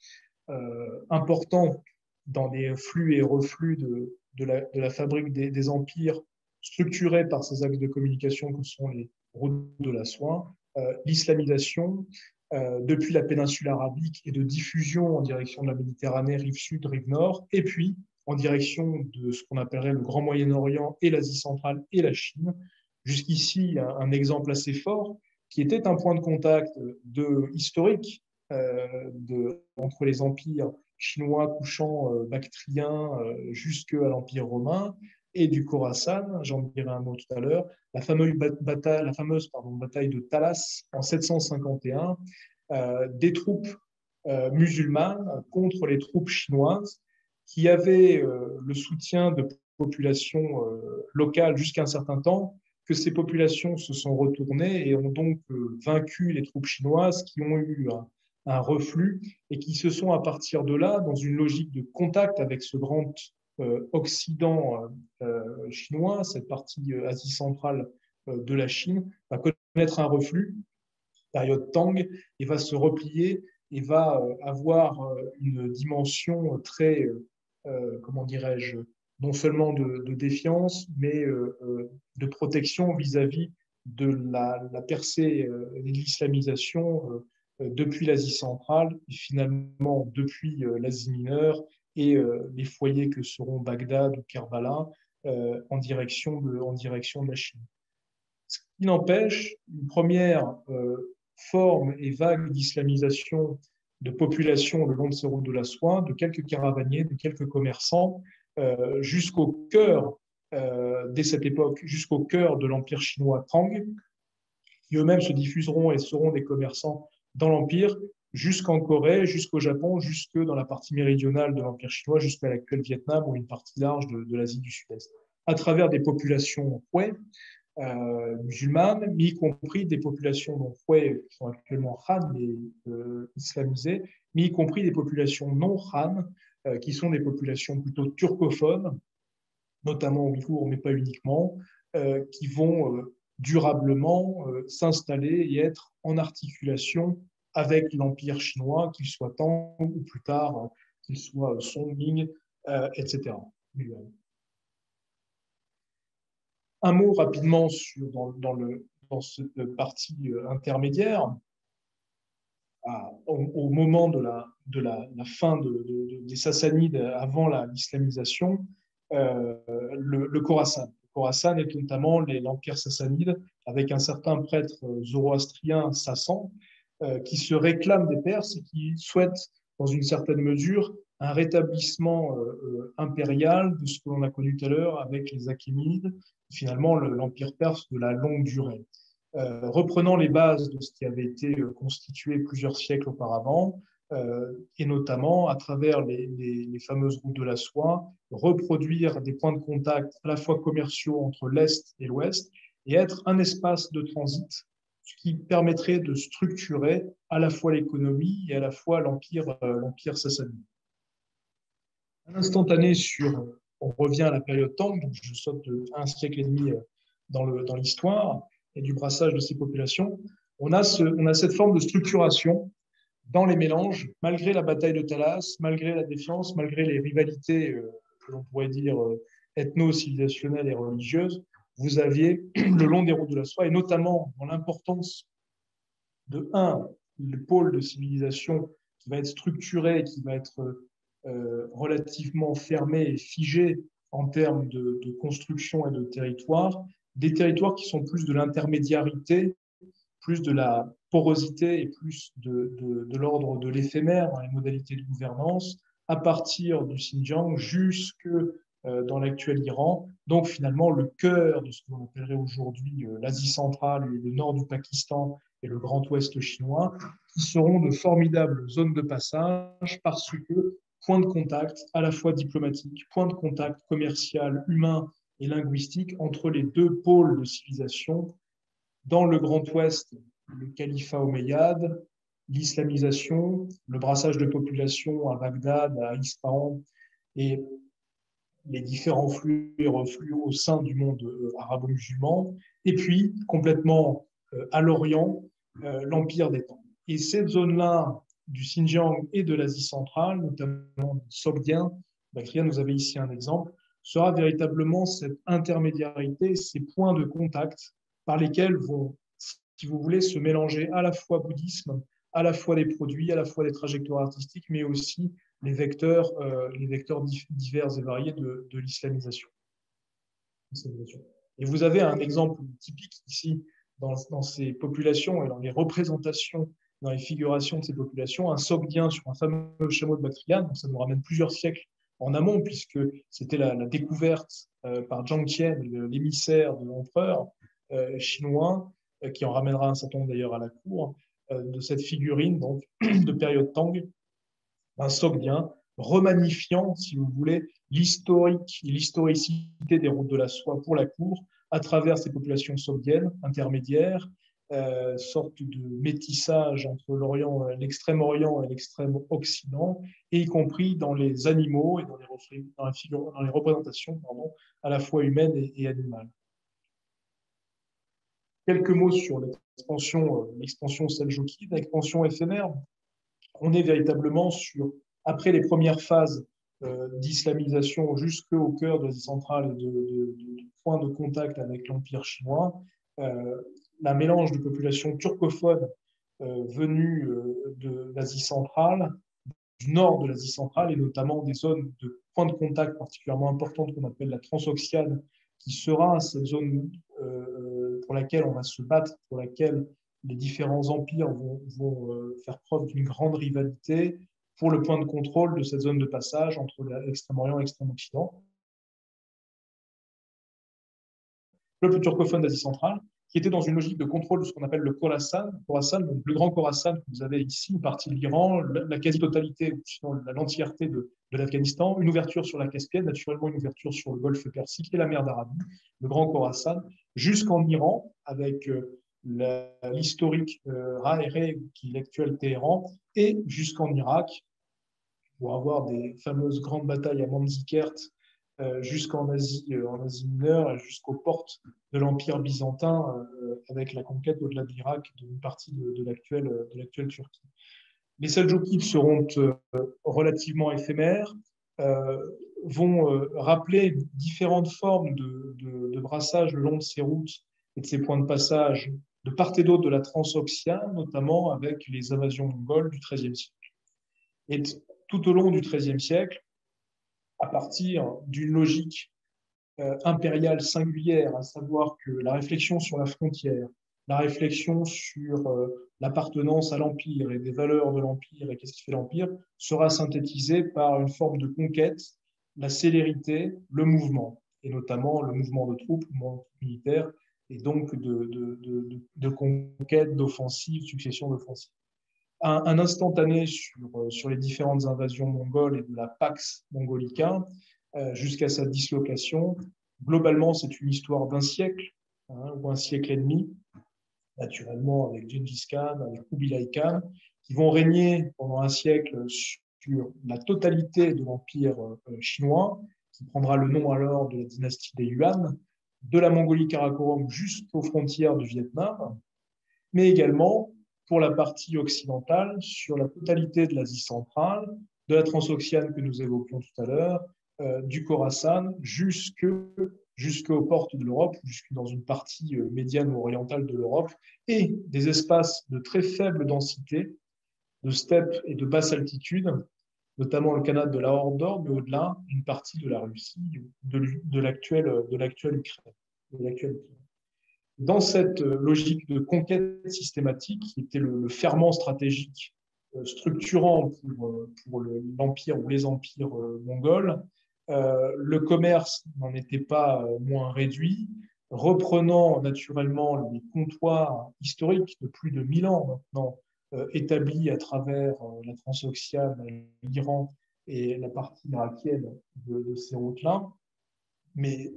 important dans les flux et reflux de la fabrique des empires structurés par ces axes de communication que sont les routes de la soie, l'islamisation depuis la péninsule arabique et de diffusion en direction de la Méditerranée, rive sud, rive nord, et puis en direction de ce qu'on appellerait le Grand Moyen-Orient et l'Asie centrale et la Chine. Jusqu'ici, un exemple assez fort qui était un point de contact historique entre les empires chinois, couchants, bactriens, jusqu'à l'Empire romain, et du Khorasan, j'en dirai un mot tout à l'heure, la fameuse bataille de Talas en 751, des troupes musulmanes contre les troupes chinoises qui avaient le soutien de populations locales jusqu'à un certain temps, que ces populations se sont retournées et ont donc vaincu les troupes chinoises qui ont eu un reflux et qui se sont à partir de là, dans une logique de contact avec ce grand Occident chinois, cette partie Asie centrale de la Chine, va connaître un reflux, période Tang, et va se replier et va avoir une dimension très, comment dirais-je, non seulement de défiance, mais de protection vis-à-vis de la percée et de l'islamisation depuis l'Asie centrale et finalement depuis l'Asie mineure et les foyers que seront Bagdad ou Kerbala en direction de la Chine. Ce qui n'empêche, une première forme et vague d'islamisation de population le long de ces routes de la soie, de quelques caravaniers, de quelques commerçants, jusqu'au cœur, dès cette époque, jusqu'au cœur de l'empire chinois Tang, qui eux-mêmes se diffuseront et seront des commerçants dans l'empire, jusqu'en Corée, jusqu'au Japon, jusque dans la partie méridionale de l'empire chinois, jusqu'à l'actuel Vietnam ou une partie large de l'Asie du Sud-Est, à travers des populations Hui, musulmanes, mais y compris des populations non Hui qui sont actuellement Han, mais islamisées, mais y compris des populations non Han, qui sont des populations plutôt turcophones, notamment ouïghours, mais pas uniquement, qui vont durablement s'installer et être en articulation avec l'Empire chinois, qu'il soit Tang ou plus tard, qu'il soit Song, Ming, etc. Un mot rapidement dans cette partie intermédiaire. Au moment de la fin des Sassanides avant l'islamisation, le Khorasan. Le Khorasan est notamment l'empire sassanide avec un certain prêtre zoroastrien Sassan qui se réclame des Perses et qui souhaite, dans une certaine mesure, un rétablissement impérial de ce que l'on a connu tout à l'heure avec les Achéménides, finalement l'empire perse de la longue durée. Reprenant les bases de ce qui avait été constitué plusieurs siècles auparavant, et notamment à travers les fameuses routes de la soie, reproduire des points de contact à la fois commerciaux entre l'Est et l'Ouest, et être un espace de transit, ce qui permettrait de structurer à la fois l'économie et à la fois l'empire sassanide. Un instantané on revient à la période Tang, donc je saute de 1 siècle et demi dans l'histoire, et du brassage de ces populations, on a cette forme de structuration dans les mélanges, malgré la bataille de Talas, malgré la défiance, malgré les rivalités que l'on pourrait dire ethno-civilisationnelles et religieuses, vous aviez le long des routes de la soie, et notamment dans l'importance de le pôle de civilisation qui va être structuré, qui va être relativement fermé et figé en termes de construction et de territoire, des territoires qui sont plus de l'intermédiarité, plus de la porosité et plus de l'ordre de l'éphémère dans les modalités de gouvernance, à partir du Xinjiang jusque dans l'actuel Iran. Donc finalement, le cœur de ce que l'on appellerait aujourd'hui l'Asie centrale et le nord du Pakistan et le Grand Ouest chinois, qui seront de formidables zones de passage parce que point de contact à la fois diplomatique, point de contact commercial, humain et linguistique entre les deux pôles de civilisation. Dans le Grand Ouest, le califat omeyyade, l'islamisation, le brassage de population à Bagdad, à Ispahan et les différents flux et reflux au sein du monde arabo-musulman. Et puis, complètement à l'Orient, l'Empire des Tang. Et cette zone-là du Xinjiang et de l'Asie centrale, notamment Sogdien, Bakria nous avait ici un exemple, sera véritablement cette intermédiarité, ces points de contact par lesquels vont, si vous voulez, se mélanger à la fois bouddhisme, à la fois des produits, à la fois des trajectoires artistiques, mais aussi les vecteurs divers et variés de l'islamisation. Et vous avez un exemple typique ici dans ces populations et dans les représentations, dans les figurations de ces populations, un Sogdien sur un fameux chameau de Bactriane, donc ça nous ramène plusieurs siècles en amont, puisque c'était la découverte par Jiang Tian, l'émissaire de l'empereur chinois, qui en ramènera un certain nombre d'ailleurs à la cour, de cette figurine donc, de période Tang, un Sogdien, remanifiant, si vous voulez, l'historicité des routes de la soie pour la cour à travers ces populations sogdiennes intermédiaires, sorte de métissage entre l'extrême-orient et l'extrême-occident, et y compris dans les animaux et dans les représentations à la fois humaines et animales. Quelques mots sur l'expansion seldjoukide, l'expansion éphémère. On est véritablement après les premières phases d'islamisation jusqu'au cœur de l'Asie centrale et de points de contact avec l'Empire chinois, la mélange de populations turcophones venues de l'Asie centrale, du nord de l'Asie centrale, et notamment des zones de points de contact particulièrement importantes qu'on appelle la Transoxiane, qui sera cette zone pour laquelle on va se battre, pour laquelle les différents empires vont faire preuve d'une grande rivalité pour le point de contrôle de cette zone de passage entre l'extrême-orient et l'extrême-occident. Le peuple turcophone d'Asie centrale, qui était dans une logique de contrôle de ce qu'on appelle le Khorasan, le plus grand Khorasan que vous avez ici, une partie de l'Iran, la quasi-totalité, sinon l'entièreté de l'Afghanistan, une ouverture sur la Caspienne, naturellement une ouverture sur le Golfe Persique et la mer d'Arabie, le grand Khorasan, jusqu'en Iran, avec l'historique Raéré, qui est l'actuel Téhéran, et jusqu'en Irak, pour avoir des fameuses grandes batailles à Manzikert, jusqu'en Asie mineure et jusqu'aux portes de l'Empire byzantin, avec la conquête au-delà de l'Irak d'une partie de l'actuelle Turquie. Les Seldjoukides seront relativement éphémères, vont rappeler différentes formes de brassage le long de ces routes et de ces points de passage de part et d'autre de la Transoxiane, notamment avec les invasions mongoles du XIIIe siècle. Et tout au long du XIIIe siècle, à partir d'une logique impériale singulière, à savoir que la réflexion sur la frontière, la réflexion sur l'appartenance à l'Empire et des valeurs de l'Empire et qu'est-ce qui fait l'Empire, sera synthétisée par une forme de conquête, la célérité, le mouvement, et notamment le mouvement de troupes, le mouvement militaire, et donc de conquête, d'offensive, succession d'offensives. Un instantané sur les différentes invasions mongoles et de la Pax Mongolica jusqu'à sa dislocation. Globalement, c'est une histoire d'un siècle ou un siècle et demi, naturellement avec Gengis Khan, avec Kubilai Khan, qui vont régner pendant un siècle sur la totalité de l'empire chinois, qui prendra le nom alors de la dynastie des Yuan, de la Mongolie-Karakorum jusqu'aux frontières du Vietnam, mais également pour la partie occidentale, sur la totalité de l'Asie centrale, de la Transoxiane que nous évoquions tout à l'heure, du Khorasan jusqu'aux portes de l'Europe, jusque dans une partie médiane ou orientale de l'Europe, et des espaces de très faible densité, de steppes et de basse altitude, notamment le canal de la Horde d'Or, mais au-delà, une partie de la Russie, de l'actuelle Ukraine. Dans cette logique de conquête systématique, qui était le ferment stratégique structurant pour l'empire ou les empires mongols, le commerce n'en était pas moins réduit, reprenant naturellement les comptoirs historiques de plus de 1000 ans maintenant, établis à travers la Transoxiane, l'Iran et la partie irakienne de ces routes-là, mais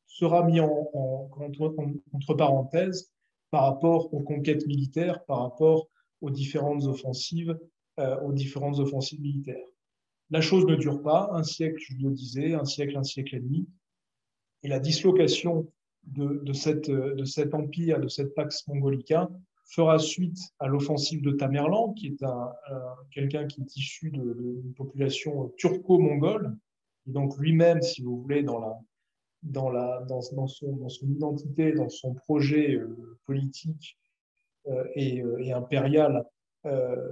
sera mis entre parenthèses par rapport aux conquêtes militaires, par rapport aux différentes offensives militaires. La chose ne dure pas, un siècle, je le disais, un siècle et demi, et la dislocation de cet empire, de cette Pax Mongolica, fera suite à l'offensive de Tamerlan, qui est quelqu'un qui est issu d'une population turco-mongole, et donc lui-même, si vous voulez, dans son identité, dans son projet politique et impérial,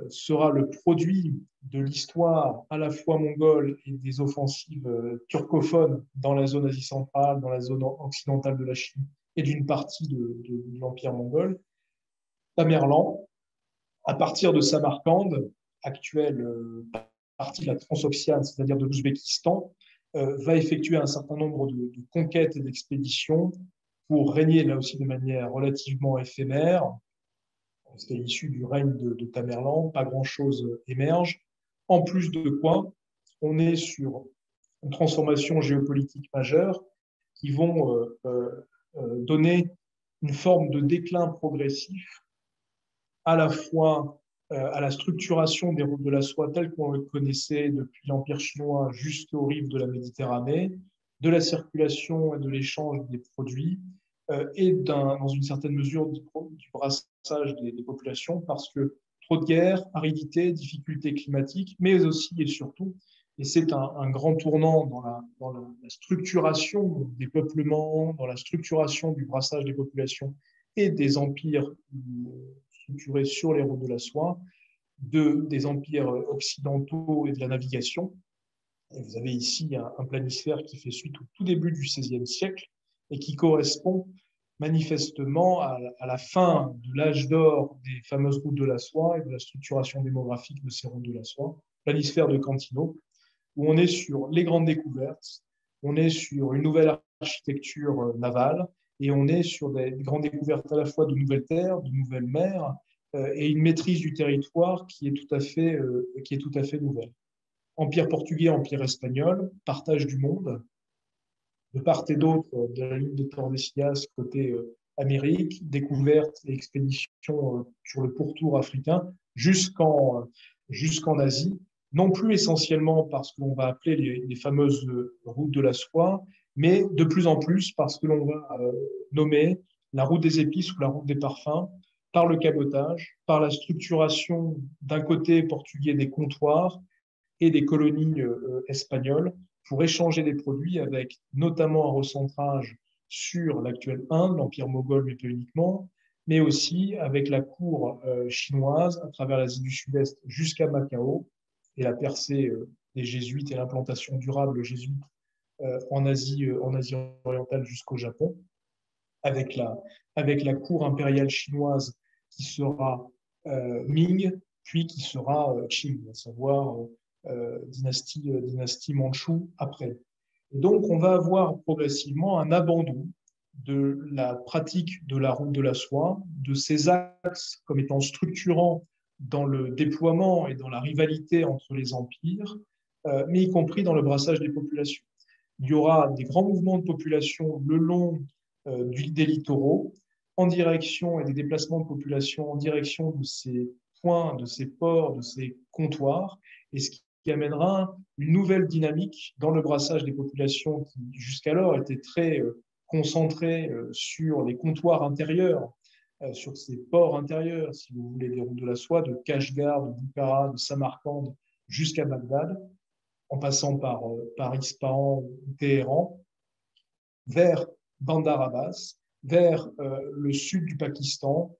sera le produit de l'histoire à la fois mongole et des offensives turcophones dans la zone Asie centrale, dans la zone occidentale de la Chine et d'une partie de l'empire mongol. Tamerlan, à partir de Samarcande, actuelle partie de la Transoxiane, c'est-à-dire de l'Ouzbékistan, va effectuer un certain nombre de conquêtes et d'expéditions pour régner là aussi de manière relativement éphémère. C'était issu du règne de Tamerlan, pas grand-chose émerge. En plus de quoi, on est sur une transformation géopolitique majeure qui vont donner une forme de déclin progressif à la fois à la structuration des routes de la soie telles qu'on le connaissait depuis l'Empire chinois jusqu'aux rives de la Méditerranée, de la circulation et de l'échange des produits, et dans une certaine mesure du brassage des populations, parce que trop de guerres, aridité, difficultés climatiques, mais aussi et surtout, et c'est un grand tournant dans la structuration des peuplements, dans la structuration du brassage des populations et des empires structurés sur les routes de la soie, des empires occidentaux et de la navigation. Et vous avez ici un planisphère qui fait suite au tout début du XVIe siècle et qui correspond manifestement à la fin de l'âge d'or des fameuses routes de la soie et de la structuration démographique de ces routes de la soie, planisphère de Cantino, où on est sur les grandes découvertes, on est sur une nouvelle architecture navale, et on est sur des grandes découvertes à la fois de nouvelles terres, de nouvelles mers, et une maîtrise du territoire qui est tout à fait nouvelle. Empire portugais, empire espagnol, partage du monde, de part et d'autre de la ligne de Tordesillas côté Amérique, découverte et expédition sur le pourtour africain jusqu'en Asie, non plus essentiellement parce que l'on va appeler les fameuses routes de la soie, mais de plus en plus parce que l'on va nommer la route des épices ou la route des parfums, par le cabotage, par la structuration d'un côté portugais des comptoirs et des colonies espagnoles pour échanger des produits avec notamment un recentrage sur l'actuelle Inde, l'Empire moghol, mais pas uniquement, mais aussi avec la cour chinoise à travers l'Asie du Sud-Est jusqu'à Macao et la percée des jésuites et l'implantation durable jésuite en Asie orientale jusqu'au Japon, avec la cour impériale chinoise qui sera Ming, puis qui sera Qing, à savoir dynastie mandchoue après. Et donc, on va avoir progressivement un abandon de la pratique de la route de la soie, de ces axes comme étant structurants dans le déploiement et dans la rivalité entre les empires, mais y compris dans le brassage des populations. Il y aura des grands mouvements de population le long des littoraux, en direction et des déplacements de population en direction de ces points, de ces ports, de ces comptoirs, et ce qui amènera une nouvelle dynamique dans le brassage des populations qui jusqu'alors étaient très concentrées sur les comptoirs intérieurs, sur ces ports intérieurs, si vous voulez, des routes de la soie, de Kashgar, de Bukhara, de Samarcande jusqu'à Bagdad, en passant par Ispahan ou Téhéran, vers Bandar Abbas, vers le sud du Pakistan,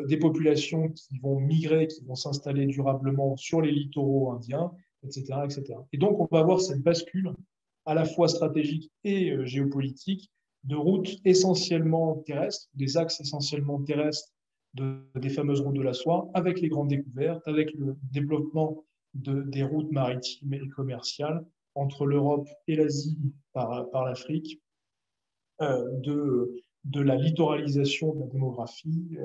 des populations qui vont migrer, qui vont s'installer durablement sur les littoraux indiens, etc., etc. Et donc, on va avoir cette bascule à la fois stratégique et géopolitique de routes essentiellement terrestres, des axes essentiellement terrestres des fameuses routes de la soie, avec les grandes découvertes, avec le développement des routes maritimes et commerciales entre l'Europe et l'Asie par l'Afrique, de la littoralisation de la démographie,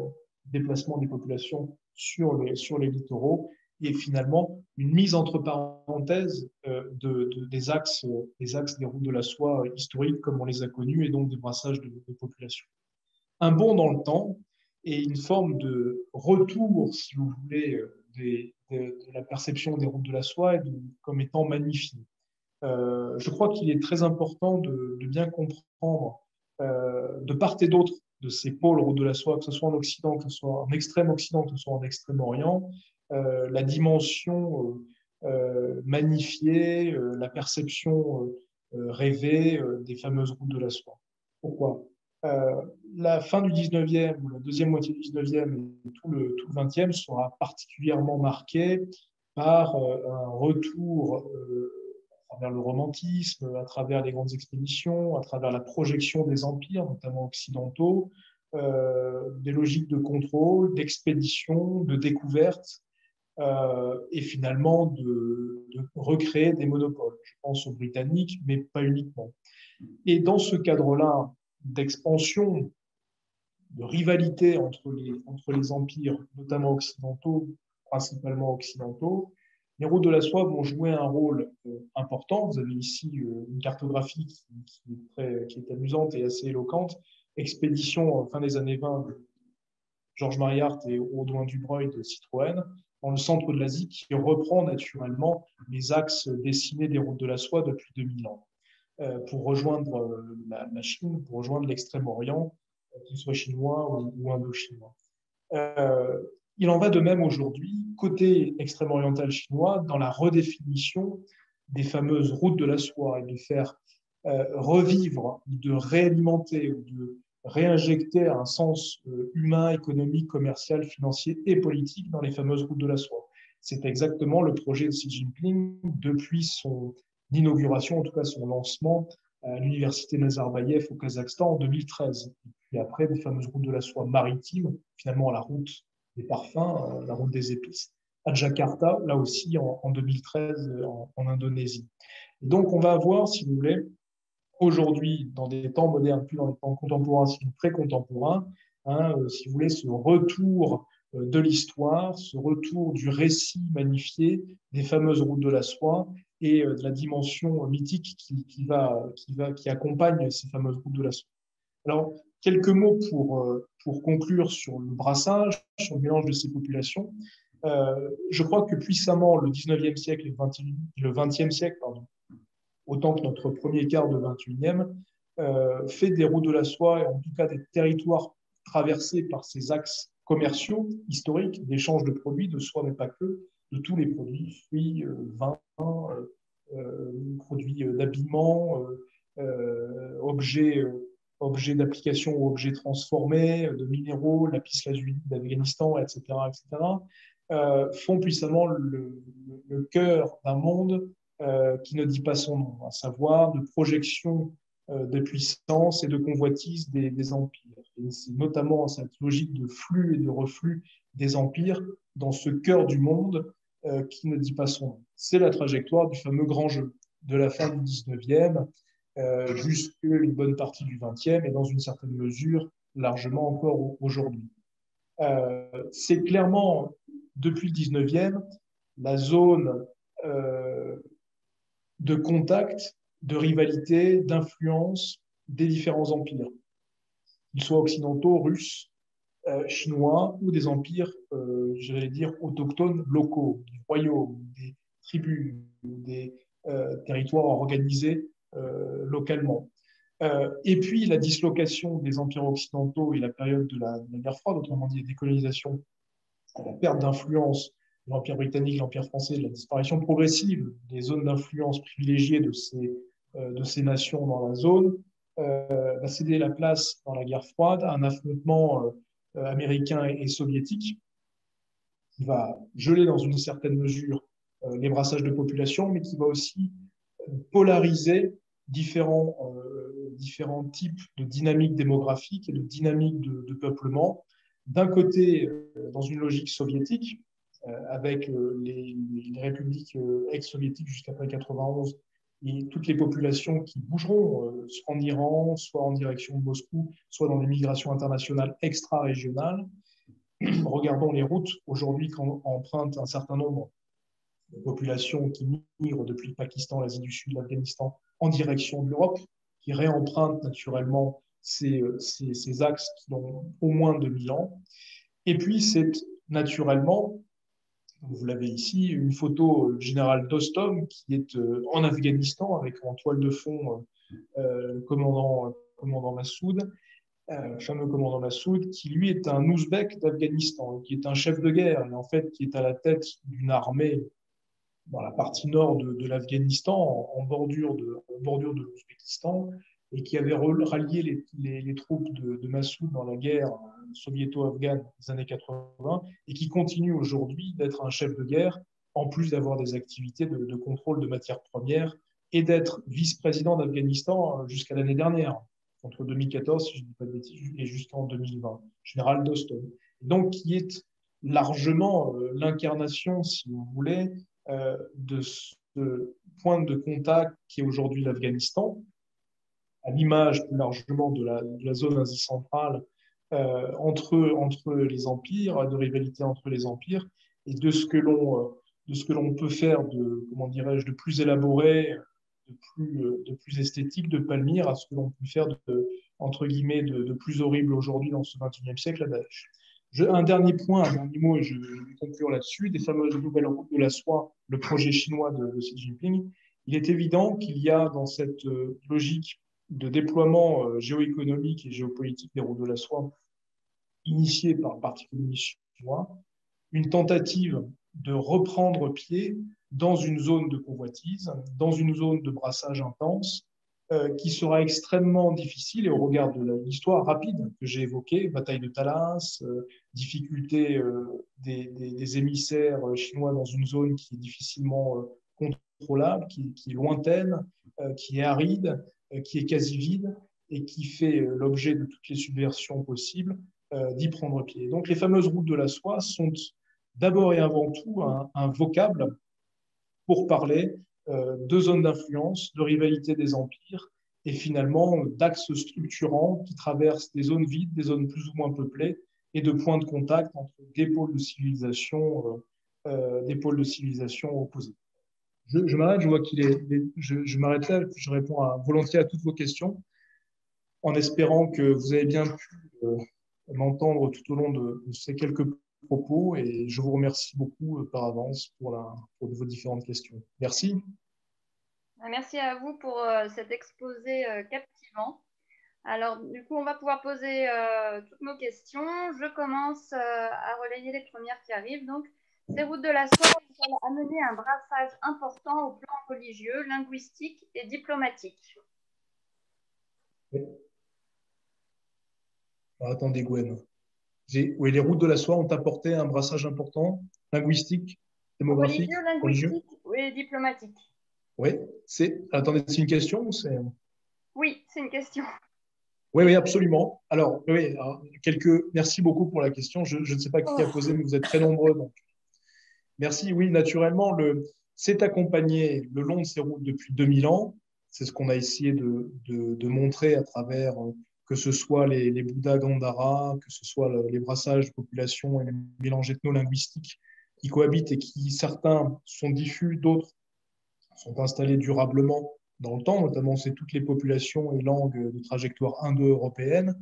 déplacement des populations sur les littoraux, et finalement une mise entre parenthèses des axes des routes de la soie historiques comme on les a connus, et donc des brassages de populations. Un bond dans le temps et une forme de retour, si vous voulez, de la perception des routes de la soie comme étant magnifiées. Je crois qu'il est très important de bien comprendre de part et d'autre de ces pôles routes de la soie, que ce soit en Occident, que ce soit en extrême Occident, que ce soit en extrême Orient, la dimension magnifiée, la perception rêvée des fameuses routes de la soie. Pourquoi la fin du 19e, ou la deuxième moitié du 19e et tout le 20e sera particulièrement marquée par un retour à travers le romantisme, à travers les grandes expéditions, à travers la projection des empires, notamment occidentaux, des logiques de contrôle, d'expédition, de découverte, et finalement de recréer des monopoles. Je pense aux Britanniques, mais pas uniquement. Et dans ce cadre-là d'expansion, de rivalité entre les empires, notamment occidentaux, principalement occidentaux, les routes de la soie vont jouer un rôle important. Vous avez ici une cartographie qui est amusante et assez éloquente. Expédition fin des années 20 de Georges Marriart et Audouin Dubreuil de Citroën, dans le centre de l'Asie, qui reprend naturellement les axes dessinés des routes de la soie depuis 2000 ans, pour rejoindre la Chine, pour rejoindre l'Extrême-Orient, qu'il soit chinois ou indo-chinois. Il en va de même aujourd'hui, côté extrême-oriental chinois, dans la redéfinition des fameuses routes de la soie et de faire revivre, de réalimenter ou de réinjecter un sens humain, économique, commercial, financier et politique dans les fameuses routes de la soie. C'est exactement le projet de Xi Jinping depuis son inauguration, en tout cas son lancement à l'université Nazarbayev au Kazakhstan en 2013. Et puis après, des fameuses routes de la soie maritime, finalement la route des parfums, la route des épices, à Jakarta, là aussi en 2013 en Indonésie. Et donc on va avoir, si vous voulez, aujourd'hui, dans des temps modernes, plus dans les temps contemporains, sinon précontemporains, si vous voulez, ce retour de l'histoire, ce retour du récit magnifié des fameuses routes de la soie et de la dimension mythique qui accompagne ces fameuses routes de la soie. Alors, quelques mots pour conclure sur le brassage, sur le mélange de ces populations. Je crois que puissamment le 19e siècle et le 20e siècle, autant que notre premier quart de 21e, fait des routes de la soie, et en tout cas des territoires traversés par ces axes commerciaux, historiques, d'échange de produits, de soie, mais pas que, de tous les produits, fruits, vins, produits d'habillement, objets d'application ou objets transformés, de minéraux, lapis-lazuli d'Afghanistan, etc., font puissamment le cœur d'un monde qui ne dit pas son nom, à savoir de projection de puissance et de convoitise des empires. Et c'est notamment cette logique de flux et de reflux des empires dans ce cœur du monde qui ne dit pas son nom. C'est la trajectoire du fameux grand jeu de la fin du 19e jusqu'à une bonne partie du 20e et dans une certaine mesure largement encore aujourd'hui. C'est clairement, depuis le 19e, la zone de contact, de rivalité, d'influence des différents empires, qu'ils soient occidentaux, russes, chinois ou des empires, j'allais dire, autochtones locaux, des royaumes, des tribus, des territoires organisés localement. Et puis la dislocation des empires occidentaux et la période de la guerre froide, autrement dit la décolonisation, la perte d'influence de l'Empire britannique, l'Empire français, la disparition progressive des zones d'influence privilégiées de ces nations dans la zone, va céder la place dans la guerre froide à un affrontement américain et soviétique qui va geler dans une certaine mesure les brassages de population, mais qui va aussi polariser différents types de dynamiques démographiques et de dynamiques de peuplement. D'un côté, dans une logique soviétique, avec les républiques ex-soviétiques jusqu'après 91 et toutes les populations qui bougeront, soit en Iran, soit en direction de Moscou, soit dans les migrations internationales extra-régionales. Regardons les routes aujourd'hui qu'empruntent un certain nombre de populations qui migrent depuis le Pakistan, l'Asie du Sud, l'Afghanistan, en direction de l'Europe, qui réempruntent naturellement ces axes qui ont au moins 2000 ans. Et puis, c'est naturellement, vous l'avez ici, une photo du général Dostum qui est en Afghanistan avec en toile de fond le commandant Massoud, le fameux commandant Massoud, qui lui est un ouzbek d'Afghanistan, qui est un chef de guerre et en fait qui est à la tête d'une armée dans la partie nord de l'Afghanistan, en bordure de l'Ouzbékistan, et qui avait rallié les troupes de Massoud dans la guerre soviéto-afghane des années 80, et qui continue aujourd'hui d'être un chef de guerre, en plus d'avoir des activités de contrôle de matières premières, et d'être vice-président d'Afghanistan jusqu'à l'année dernière, entre 2014, si je ne dis pas de bêtises, et jusqu'en 2020, général Dostum. Donc, qui est largement l'incarnation, si vous voulez, de ce point de contact qui est aujourd'hui l'Afghanistan, à l'image plus largement de la zone Asie centrale, entre les empires, de rivalité entre les empires, et de ce que l'on peut faire comment dirais-je, de plus élaboré, de plus esthétique de Palmyre à ce que l'on peut faire entre guillemets de plus horrible aujourd'hui dans ce XXIe siècle à Daesh. Un dernier point, un dernier mot, et je vais conclure là-dessus, des fameuses nouvelles routes de la soie, le projet chinois de Xi Jinping. Il est évident qu'il y a dans cette logique de déploiement géoéconomique et géopolitique des routes de la soie initiée par le Parti communiste chinois, une tentative de reprendre pied dans une zone de convoitise, dans une zone de brassage intense, qui sera extrêmement difficile, et au regard de l'histoire rapide que j'ai évoquée, bataille de Talas, difficulté des émissaires chinois dans une zone qui est difficilement contrôlable, qui est lointaine, qui est aride, qui est quasi vide, et qui fait l'objet de toutes les subversions possibles, d'y prendre pied. Donc les fameuses routes de la soie sont d'abord et avant tout un vocable pour parler de zones d'influence, de rivalité des empires et finalement d'axes structurants qui traversent des zones vides, des zones plus ou moins peuplées et de points de contact entre des pôles de civilisation opposés. Je m'arrête, je vois je m'arrête là, je réponds volontiers à toutes vos questions en espérant que vous avez bien pu m'entendre tout au long de ces quelques propos, et je vous remercie beaucoup par avance pour vos différentes questions. Merci. Merci à vous pour cet exposé captivant. Alors, du coup, on va pouvoir poser toutes nos questions. Je commence à relayer les premières qui arrivent. Donc, ces routes de la soie vont amener un brassage important au plan religieux, linguistique et diplomatique. Oui. Alors, attendez, Gwen. Oui, les routes de la soie ont apporté un brassage important, linguistique, démographique, linguistique et diplomatique. Oui, attendez, c'est une question ou c'est... Oui, c'est une question. Oui, absolument. Alors, oui, merci beaucoup pour la question. Je ne sais pas qui a posé, mais vous êtes très nombreux. Donc. Merci. Oui, naturellement, c'est accompagné le long de ces routes depuis 2000 ans. C'est ce qu'on a essayé de montrer à travers que ce soit les Bouddhas Gandhara, que ce soit les brassages de population et les mélanges ethno-linguistiques qui cohabitent et qui, certains sont diffus, d'autres sont installés durablement dans le temps, notamment c'est toutes les populations et langues de trajectoire indo-européenne.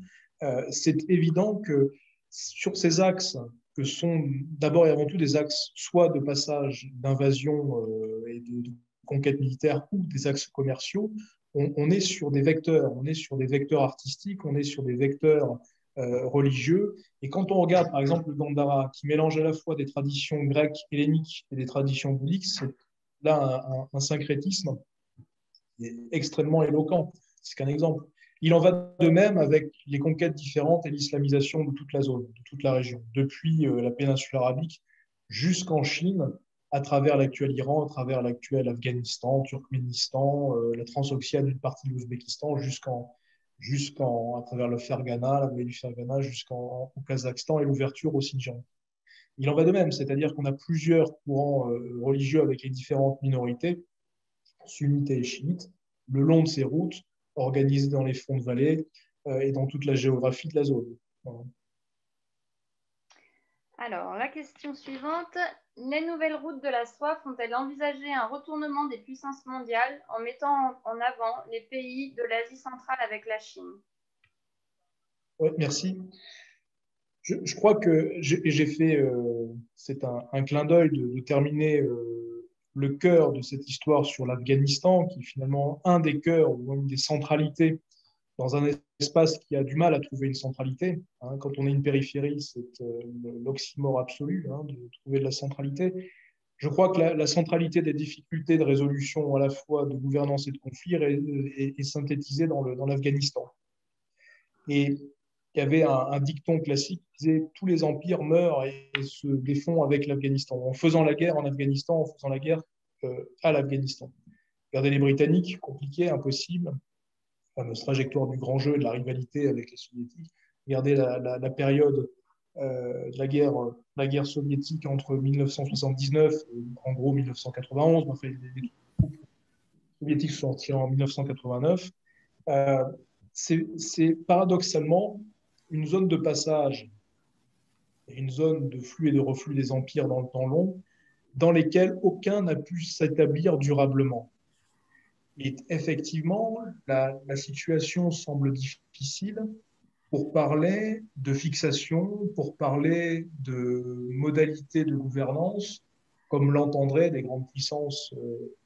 C'est évident que sur ces axes, que sont d'abord et avant tout des axes soit de passage d'invasion et de conquête militaire ou des axes commerciaux, on est sur des vecteurs, artistiques, on est sur des vecteurs religieux. Et quand on regarde par exemple le Gandhara, qui mélange à la fois des traditions grecques, helléniques et des traditions bouddhiques, c'est là un syncrétisme qui est extrêmement éloquent. C'est qu'un exemple. Il en va de même avec les conquêtes différentes et l'islamisation de toute la zone, de toute la région, depuis la péninsule arabique jusqu'en Chine, à travers l'actuel Iran, à travers l'actuel Afghanistan, Turkménistan, la Transoxiane, une partie de l'Ouzbékistan, à travers le Fergana, la vallée du Fergana, jusqu'au Kazakhstan et l'ouverture au Xinjiang. Il en va de même, c'est-à-dire qu'on a plusieurs courants religieux avec les différentes minorités, sunnites et chiites, le long de ces routes, organisées dans les fonds de vallée et dans toute la géographie de la zone. Voilà. Alors, la question suivante. Les nouvelles routes de la soie font-elles envisager un retournement des puissances mondiales en mettant en avant les pays de l'Asie centrale avec la Chine? Oui, merci. Je crois que j'ai fait, c'est un clin d'œil de terminer le cœur de cette histoire sur l'Afghanistan, qui est finalement un des cœurs ou une des centralités dans un espace qui a du mal à trouver une centralité. Hein. Quand on est une périphérie, c'est l'oxymore absolu de trouver de la centralité. Je crois que la centralité des difficultés de résolution à la fois de gouvernance et de conflit est synthétisée dans l'Afghanistan. Et il y avait un dicton classique qui disait « tous les empires meurent et se défont avec l'Afghanistan », en faisant la guerre en Afghanistan, en faisant la guerre à l'Afghanistan. Regardez les Britanniques, compliqué, impossible, la fameuse trajectoire du grand jeu et de la rivalité avec les Soviétiques. Regardez la période la guerre soviétique entre 1979 et en gros 1991. Enfin, les troupes soviétiques sont sorties en 1989. C'est paradoxalement une zone de passage, une zone de flux et de reflux des empires dans le temps long, dans lesquels aucun n'a pu s'établir durablement. Et effectivement, la situation semble difficile pour parler de fixation, pour parler de modalités de gouvernance, comme l'entendraient des grandes puissances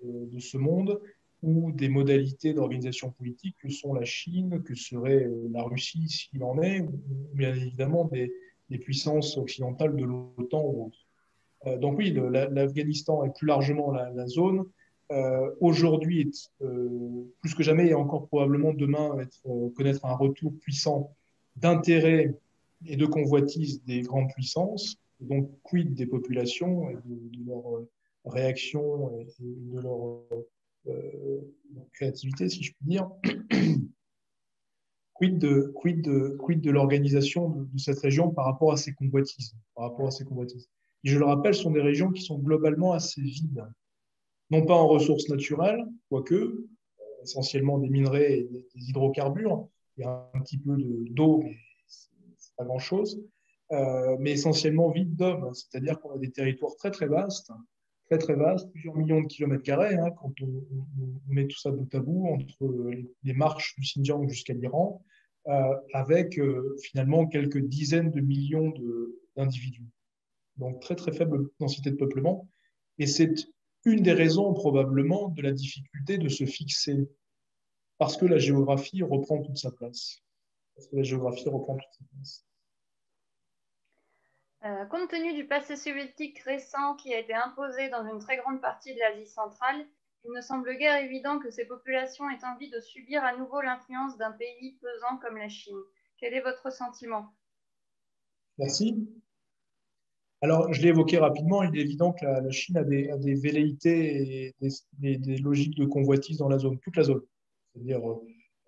de ce monde, ou des modalités d'organisation politique que sont la Chine, que serait la Russie s'il en est, ou bien évidemment des puissances occidentales de l'OTAN ou autres. Donc oui, l'Afghanistan et plus largement la zone, aujourd'hui est plus que jamais et encore probablement demain connaître un retour puissant d'intérêt et de convoitise des grandes puissances, donc quid des populations et de leur réaction et de leur créativité, si je puis dire. Quid de l'organisation de cette région par rapport à ces convoitises, Et je le rappelle, ce sont des régions qui sont globalement assez vides, non pas en ressources naturelles, quoique, essentiellement des minerais et des hydrocarbures. Il y a un petit peu d'eau, mais c'est pas grand-chose. Mais essentiellement vides d'hommes, c'est-à-dire qu'on a des territoires très vastes, plusieurs millions de kilomètres carrés, hein, quand on met tout ça bout à bout, entre les marches du Xinjiang jusqu'à l'Iran, avec finalement quelques dizaines de millions d'individus. Donc très faible densité de peuplement. Et c'est une des raisons probablement de la difficulté de se fixer, parce que la géographie reprend toute sa place. Compte tenu du passé soviétique récent qui a été imposé dans une très grande partie de l'Asie centrale, il ne semble guère évident que ces populations aient envie de subir à nouveau l'influence d'un pays pesant comme la Chine. Quel est votre sentiment? Merci. Alors, je l'ai évoqué rapidement, il est évident que la Chine a des velléités et des logiques de convoitise dans la zone, toute la zone. C'est-à-dire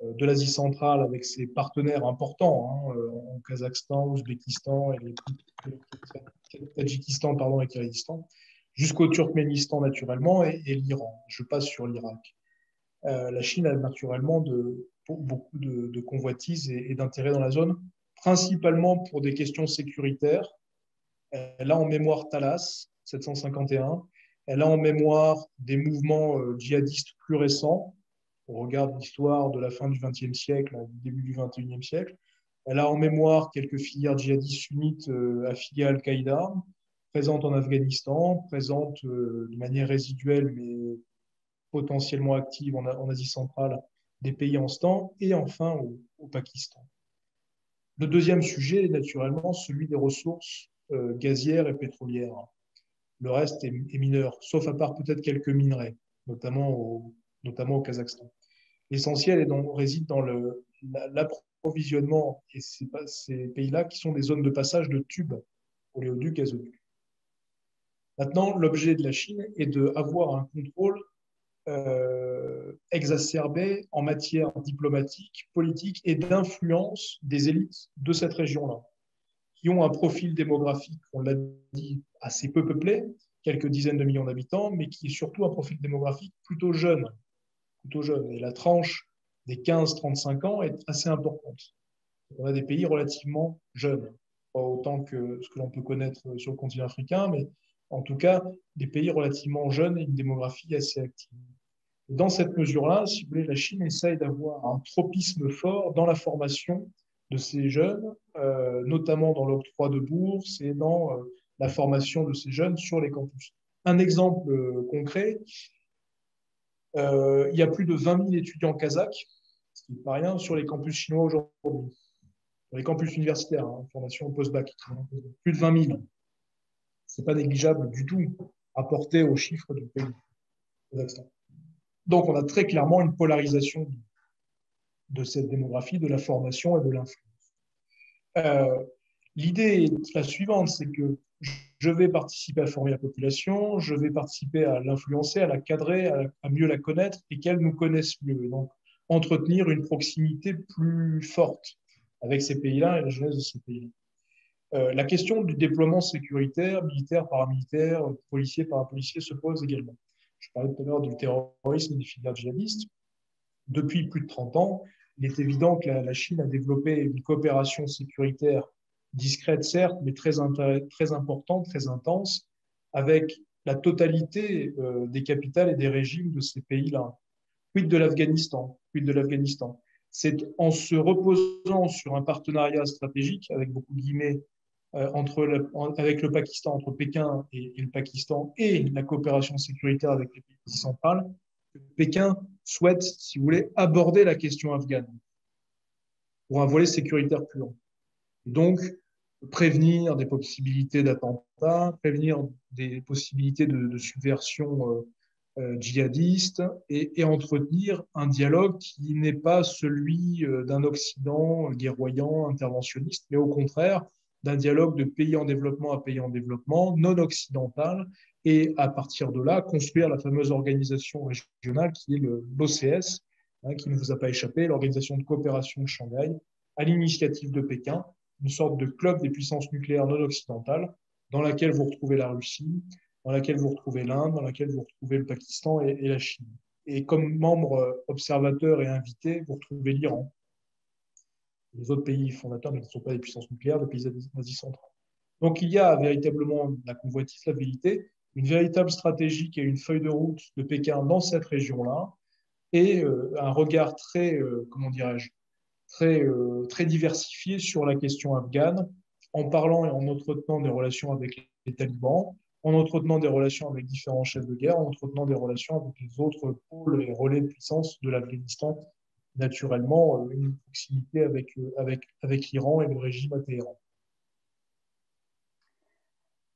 de l'Asie centrale avec ses partenaires importants, hein, en Kazakhstan, Ouzbékistan, Tadjikistan pardon, et Kyrgyzstan, jusqu'au Turkménistan naturellement et l'Iran. Je passe sur l'Irak. La Chine a naturellement beaucoup de convoitises et d'intérêts dans la zone, principalement pour des questions sécuritaires. Elle a en mémoire Talas, 751. Elle a en mémoire des mouvements djihadistes plus récents. On regarde l'histoire de la fin du XXe siècle, du début du XXIe siècle. Elle a en mémoire quelques filières djihadistes sunnites affiliées à Al-Qaïda, présentes en Afghanistan, présentes de manière résiduelle, mais potentiellement actives en Asie centrale, des pays en ce temps, et enfin au Pakistan. Le deuxième sujet est naturellement celui des ressources gazières et pétrolières. Le reste est mineur, sauf à part peut-être quelques minerais, notamment au Kazakhstan. L'essentiel réside dans l'approvisionnement et ces pays-là qui sont des zones de passage de tubes oléoducs, gazoducs. Maintenant, l'objet de la Chine est d'avoir un contrôle exacerbé en matière diplomatique, politique et d'influence des élites de cette région-là, qui ont un profil démographique, on l'a dit, assez peu peuplé, quelques dizaines de millions d'habitants, mais qui est surtout un profil démographique plutôt jeune. Et la tranche des 15-35 ans est assez importante. On a des pays relativement jeunes, pas autant que ce que l'on peut connaître sur le continent africain, mais en tout cas, des pays relativement jeunes et une démographie assez active. Et dans cette mesure-là, si vous voulez, la Chine essaye d'avoir un tropisme fort dans la formation de ces jeunes, notamment dans l'octroi de bourses et dans la formation de ces jeunes sur les campus. Un exemple concret, il y a plus de 20 000 étudiants kazakhs, ce qui n'est pas rien, sur les campus chinois aujourd'hui. Sur les campus universitaires, hein, formation post-bac. Plus de 20 000. Ce n'est pas négligeable du tout, rapporté aux chiffres du pays. Donc, on a très clairement une polarisation de cette démographie, de la formation et de l'influence. L'idée est la suivante, c'est que je vais participer à former la population, je vais participer à l'influencer, à la cadrer, à mieux la connaître et qu'elle nous connaisse mieux. Et donc, entretenir une proximité plus forte avec ces pays-là et la jeunesse de ces pays-là. La question du déploiement sécuritaire, militaire, paramilitaire, policier, parapolicier se pose également. Je parlais tout à l'heure du terrorisme et des filières djihadistes. Depuis plus de 30 ans, il est évident que la Chine a développé une coopération sécuritaire discrète, certes, mais très importante, très intense, avec la totalité des capitales et des régimes de ces pays-là. Quid de l'Afghanistan? Quid de l'Afghanistan? C'est en se reposant sur un partenariat stratégique, avec beaucoup de guillemets, avec le Pakistan, entre Pékin et le Pakistan, et la coopération sécuritaire avec les pays centrales, que Pékin souhaite, si vous voulez, aborder la question afghane pour un volet sécuritaire pur. Donc, prévenir des possibilités d'attentats, prévenir des possibilités de subversion djihadiste et entretenir un dialogue qui n'est pas celui d'un Occident guerroyant, interventionniste, mais au contraire d'un dialogue de pays en développement à pays en développement, non occidental, et à partir de là, construire la fameuse organisation régionale qui est l'OCS, qui ne vous a pas échappé, l'Organisation de coopération de Shanghai, à l'initiative de Pékin, une sorte de club des puissances nucléaires non occidentales, dans laquelle vous retrouvez la Russie, dans laquelle vous retrouvez l'Inde, dans laquelle vous retrouvez le Pakistan et la Chine. Et comme membre observateur et invité, vous retrouvez l'Iran. Les autres pays fondateurs, mais qui ne sont pas des puissances nucléaires, des pays d'Asie centrale. Donc il y a véritablement la convoitise, la vérité, une véritable stratégie et une feuille de route de Pékin dans cette région-là, et un regard très, comment dirais-je, très diversifié sur la question afghane, en parlant et en entretenant des relations avec les talibans, en entretenant des relations avec différents chefs de guerre, en entretenant des relations avec les autres pôles et relais de puissance de l'Afghanistan, naturellement une proximité avec l'Iran et le régime à Téhéran.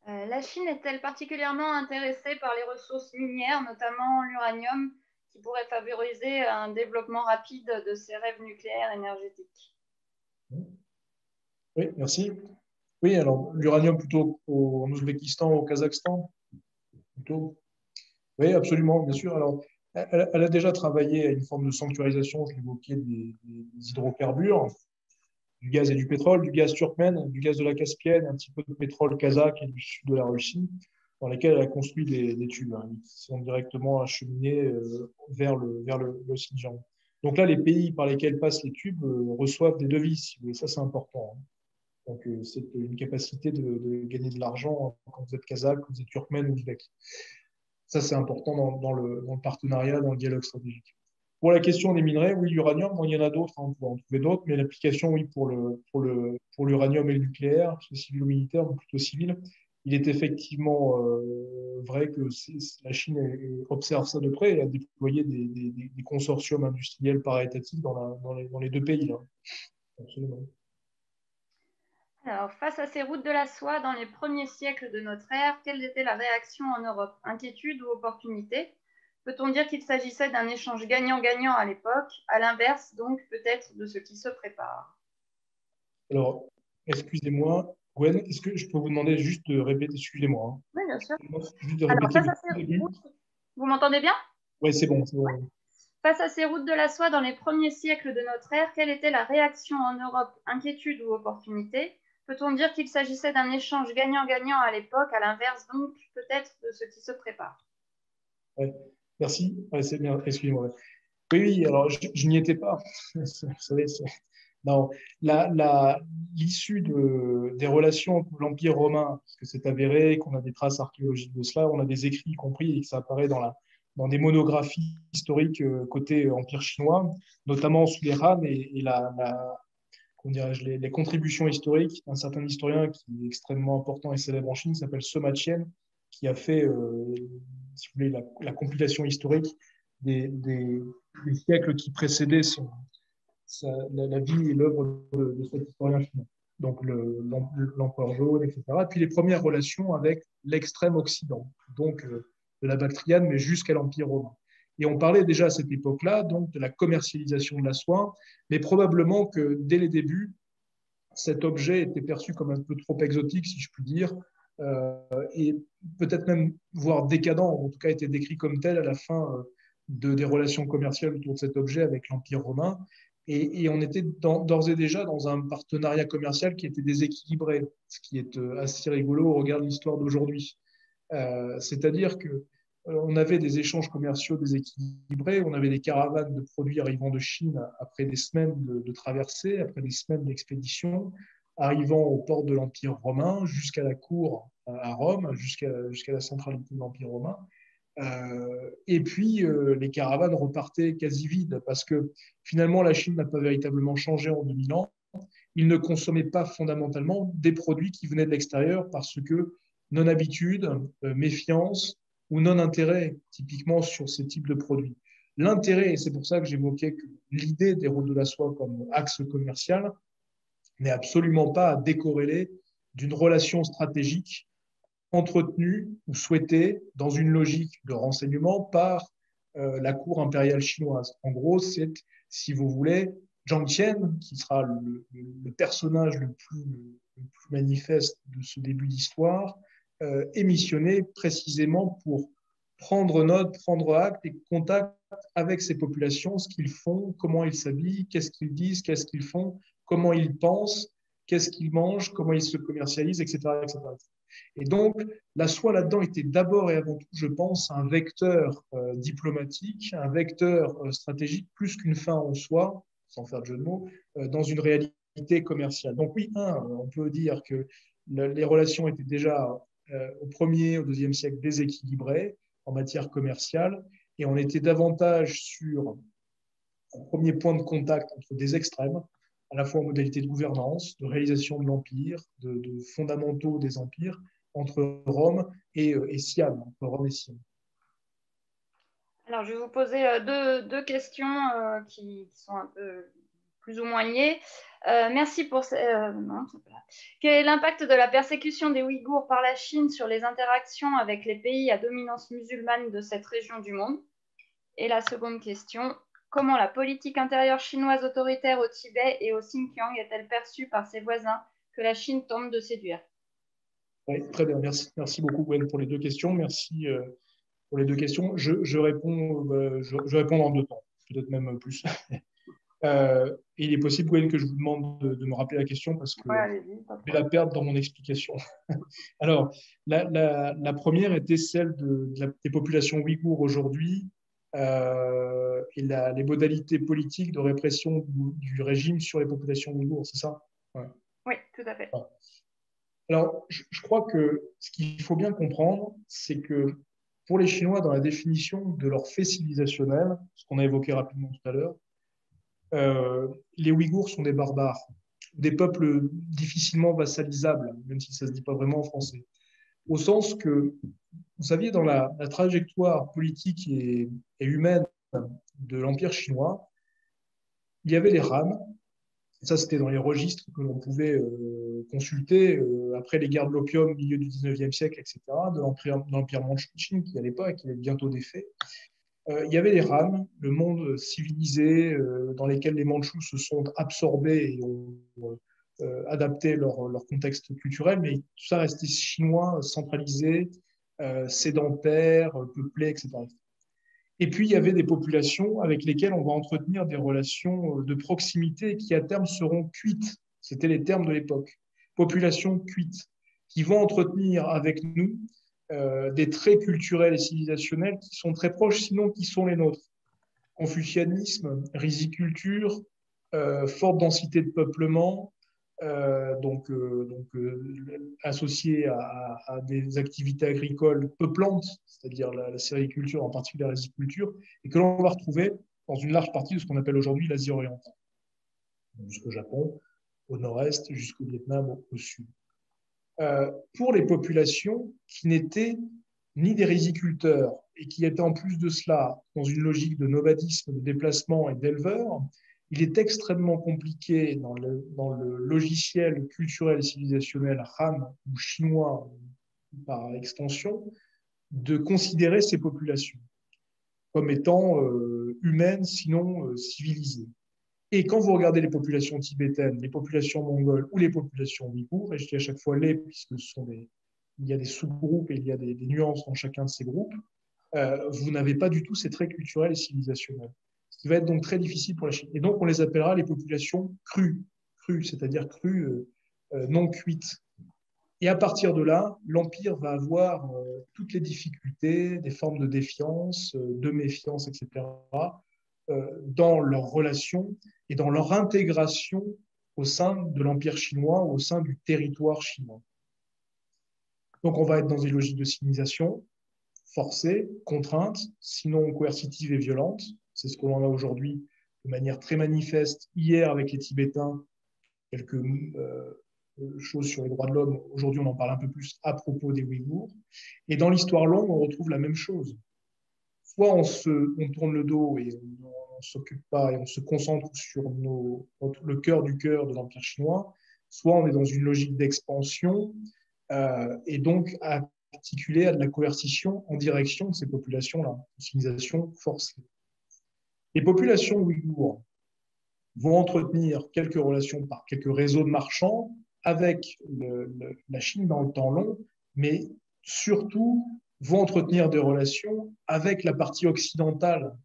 La Chine est-elle particulièrement intéressée par les ressources minières, notamment l'uranium, qui pourrait favoriser un développement rapide de ses rêves nucléaires énergétiques? Oui, merci. Oui, alors l'uranium plutôt en Ouzbékistan, au Kazakhstan plutôt. Oui, absolument, bien sûr. Alors, elle a déjà travaillé à une forme de sanctuarisation, je l'évoquais, des hydrocarbures, du gaz et du pétrole, du gaz turkmène, du gaz de la Caspienne, un petit peu de pétrole kazakh et du sud de la Russie, dans lesquels elle a construit des tubes qui sont directement acheminés vers le Xinjiang. Donc là, les pays par lesquels passent les tubes reçoivent des devises, et ça, c'est important. Donc, c'est une capacité de gagner de l'argent quand vous êtes kazakh, quand vous êtes turkmène ou ouzbek. Ça, c'est important dans le partenariat, dans le dialogue stratégique. Pour la question des minerais, oui, l'uranium, bon, il y en a d'autres, on peut en trouver d'autres, mais l'application, oui, pour l'uranium et le nucléaire, que ce soit civil ou militaire, ou plutôt civil, il est effectivement vrai que la Chine observe ça de près et a déployé des consortiums industriels para-étatiques dans les deux pays. Là. Absolument. Alors, face à ces routes de la soie dans les premiers siècles de notre ère, quelle était la réaction en Europe? Inquiétude ou opportunité? Peut-on dire qu'il s'agissait d'un échange gagnant-gagnant à l'époque? À l'inverse, donc, peut-être de ce qui se prépare. Alors, excusez-moi, Gwen, est-ce que je peux vous demander juste de répéter? Excusez-moi. Hein. Oui, bien sûr. Juste de répéter Alors, face à ces routes, vous m'entendez bien? Oui, c'est bon. Ouais. Face à ces routes de la soie dans les premiers siècles de notre ère, quelle était la réaction en Europe? Inquiétude ou opportunité? Peut-on dire qu'il s'agissait d'un échange gagnant-gagnant à l'époque? À l'inverse, donc, peut-être de ce qui se prépare. Ouais. Merci. Ouais, c'est bien. Excusez-moi. Oui, alors je n'y étais pas. Vous savez, non, l'issue des relations avec l'Empire romain, parce que c'est avéré qu'on a des traces archéologiques de cela, on a des écrits y compris, et que ça apparaît dans des monographies historiques côté Empire chinois, notamment sous les Han et comment dirais-je, les contributions historiques d'un certain historien qui est extrêmement important et célèbre en Chine, qui s'appelle Sima Qian, qui a fait, si vous voulez, la compilation historique des siècles qui précédaient la vie et l'œuvre de cet historien chinois. Donc l'empereur jaune, etc. Et puis les premières relations avec l'extrême Occident, donc de la Bactriane, mais jusqu'à l'Empire romain. Et on parlait déjà à cette époque-là donc de la commercialisation de la soie, mais probablement que dès les débuts, cet objet était perçu comme un peu trop exotique, si je puis dire, et peut-être même voire décadent, en tout cas était décrit comme tel à la fin des relations commerciales autour de cet objet avec l'Empire romain. Et on était d'ores et déjà dans un partenariat commercial qui était déséquilibré, ce qui est assez rigolo au regard de l'histoire d'aujourd'hui. C'est-à-dire que on avait des échanges commerciaux déséquilibrés, on avait des caravanes de produits arrivant de Chine après des semaines de traversée, après des semaines d'expédition, arrivant au port de l'Empire romain, jusqu'à la cour à Rome, jusqu'à la centralité de l'Empire romain. Et puis, les caravanes repartaient quasi vides parce que finalement, la Chine n'a pas véritablement changé en 2000 ans. Ils ne consommaient pas fondamentalement des produits qui venaient de l'extérieur parce que non-habitude, méfiance ou non-intérêt, typiquement sur ces types de produits. L'intérêt, et c'est pour ça que j'évoquais que l'idée des routes de la soie comme axe commercial n'est absolument pas à décorréler d'une relation stratégique entretenue ou souhaitée dans une logique de renseignement par la cour impériale chinoise. En gros, c'est, si vous voulez, Zhang Qian, qui sera le personnage le plus manifeste de ce début d'histoire, est missionné précisément pour prendre note, prendre acte et contact avec ces populations, ce qu'ils font, comment ils s'habillent, qu'est-ce qu'ils disent, qu'est-ce qu'ils font, comment ils pensent, qu'est-ce qu'ils mangent, comment ils se commercialisent, etc., etc. Et donc, la soie là-dedans était d'abord et avant tout, je pense, un vecteur diplomatique, un vecteur stratégique, plus qu'une fin en soi, sans faire de jeu de mots, dans une réalité commerciale. Donc oui, on peut dire que les relations étaient déjà au 1er, au 2e siècle déséquilibrées en matière commerciale, et on était davantage sur un premier point de contact entre des extrêmes, à la fois en modalité de gouvernance, de réalisation de l'empire, de fondamentaux des empires, entre Rome et Siam, entre Rome et Siam. Alors, je vais vous poser deux questions qui sont un peu plus ou moins liées. Merci pour... non, quel est l'impact de la persécution des Ouïghours par la Chine sur les interactions avec les pays à dominance musulmane de cette région du monde? Et la seconde question, comment la politique intérieure chinoise autoritaire au Tibet et au Xinjiang est-elle perçue par ses voisins que la Chine tente de séduire? Oui, très bien. Merci beaucoup, Gwen, pour les deux questions. Merci pour les deux questions. Je réponds en deux temps, peut-être même plus. Il est possible, Gwen, que je vous demande de me rappeler la question parce que je vais la perdre dans mon explication. Alors, la première était celle des populations ouïghours aujourd'hui et les modalités politiques de répression du régime sur les populations ouïghours, c'est ça? Ouais. Oui, tout à fait. Alors, je crois que ce qu'il faut bien comprendre, c'est que pour les Chinois, dans la définition de leur fait civilisationnel, ce qu'on a évoqué rapidement tout à l'heure, les Ouïghours sont des barbares, des peuples difficilement vassalisables, même si ça ne se dit pas vraiment en français. Au sens que, vous saviez, dans la trajectoire politique et humaine de l'Empire chinois, il y avait les Han. Ça, c'était dans les registres que l'on pouvait consulter après les guerres de l'opium au milieu du 19e siècle, etc., de l'Empire mandchou Chine, qui à l'époque est bientôt défait. Il y avait les Han, le monde civilisé dans lesquels les Mandchous se sont absorbés et ont adapté leur contexte culturel, mais tout ça restait chinois, centralisé, sédentaire, peuplé, etc. Et puis, il y avait des populations avec lesquelles on va entretenir des relations de proximité qui, à terme, seront cuites. C'était les termes de l'époque. Populations cuites, qui vont entretenir avec nous des traits culturels et civilisationnels qui sont très proches, sinon qui sont les nôtres. Confucianisme, riziculture, forte densité de peuplement, associé à des activités agricoles peuplantes, c'est-à-dire la sériculture, en particulier la riziculture, et que l'on va retrouver dans une large partie de ce qu'on appelle aujourd'hui l'Asie orientale, jusqu'au Japon, au nord-est, jusqu'au Vietnam, au sud. Pour les populations qui n'étaient ni des riziculteurs et qui étaient en plus de cela dans une logique de nomadisme, de déplacement et d'éleveurs, il est extrêmement compliqué dans le logiciel culturel et civilisationnel Han ou chinois par extension de considérer ces populations comme étant humaines, sinon civilisées. Et quand vous regardez les populations tibétaines, les populations mongoles ou les populations ouïghours, et je dis à chaque fois les, puisque il y a des sous-groupes et il y a des nuances dans chacun de ces groupes, vous n'avez pas du tout ces traits culturels et civilisationnels. qui va être donc très difficile pour la Chine. Et donc, on les appellera les populations crues, c'est-à-dire crues, non cuites. Et à partir de là, l'Empire va avoir toutes les difficultés, des formes de défiance, de méfiance, etc., dans leurs relations et dans leur intégration au sein de l'Empire chinois, au sein du territoire chinois. Donc, on va être dans une logique de civilisation forcée, contrainte, sinon coercitive et violente. C'est ce que l'on a aujourd'hui de manière très manifeste. Hier, avec les Tibétains, quelques choses sur les droits de l'homme. Aujourd'hui, on en parle un peu plus à propos des Ouïghours. Et dans l'histoire longue, on retrouve la même chose. Soit on tourne le dos et on ne s'occupe pas et on se concentre sur le cœur du cœur de l'Empire chinois, soit on est dans une logique d'expansion et donc articulée à de la coercition en direction de ces populations-là, une civilisation forcée. Les populations ouïghours vont entretenir quelques relations par quelques réseaux de marchands avec la Chine dans le temps long, mais surtout vont entretenir des relations avec la partie occidentale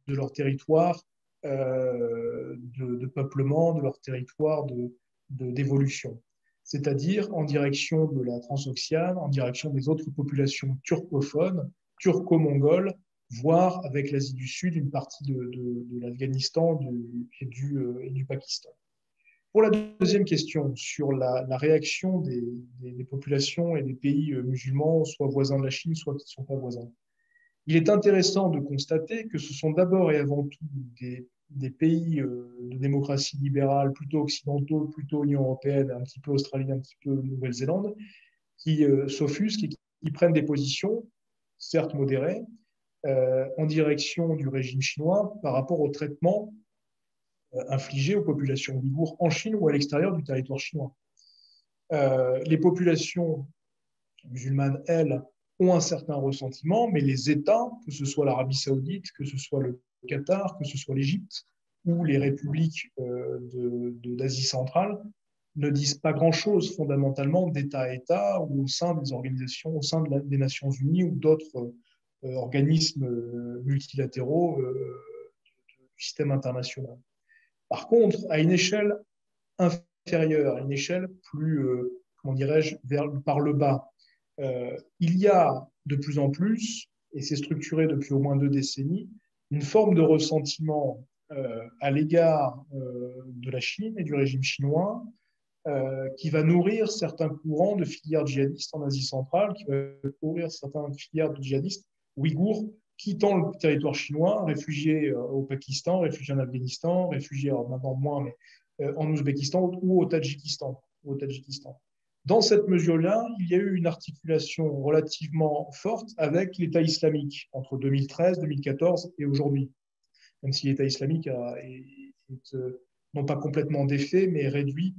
de leur territoire de peuplement, de leur territoire d'évolution, c'est-à-dire en direction de la Transoxiane, en direction des autres populations turcophones, turco-mongoles, voire avec l'Asie du Sud, une partie de l'Afghanistan et du Pakistan. Pour la deuxième question, sur la réaction des populations et des pays musulmans, soit voisins de la Chine, soit qui ne sont pas voisins, il est intéressant de constater que ce sont d'abord et avant tout des pays de démocratie libérale, plutôt occidentaux, plutôt Union européenne, un petit peu Australie, un petit peu Nouvelle-Zélande, qui s'offusquent et qui prennent des positions, certes modérées, en direction du régime chinois par rapport au traitement infligé aux populations ouïghours en Chine ou à l'extérieur du territoire chinois. Les populations musulmanes, elles, ont un certain ressentiment, mais les États, que ce soit l'Arabie saoudite, que ce soit le Qatar, que ce soit l'Égypte ou les républiques d'Asie centrale, ne disent pas grand-chose fondamentalement d'État à État ou au sein des organisations, au sein des Nations Unies ou d'autres organismes multilatéraux du système international. Par contre, à une échelle inférieure, à une échelle plus, comment dirais-je, par le bas, il y a de plus en plus, et c'est structuré depuis au moins 2 décennies, une forme de ressentiment à l'égard de la Chine et du régime chinois qui va nourrir certains courants de filières djihadistes en Asie centrale, qui va nourrir certaines filières de djihadistes ouïghours quittant le territoire chinois, réfugiés au Pakistan, réfugiés en Afghanistan, réfugiés maintenant moins, mais en Ouzbékistan ou au Tadjikistan. Dans cette mesure-là, il y a eu une articulation relativement forte avec l'État islamique entre 2013, 2014 et aujourd'hui, même si l'État islamique est non pas complètement défait, mais réduit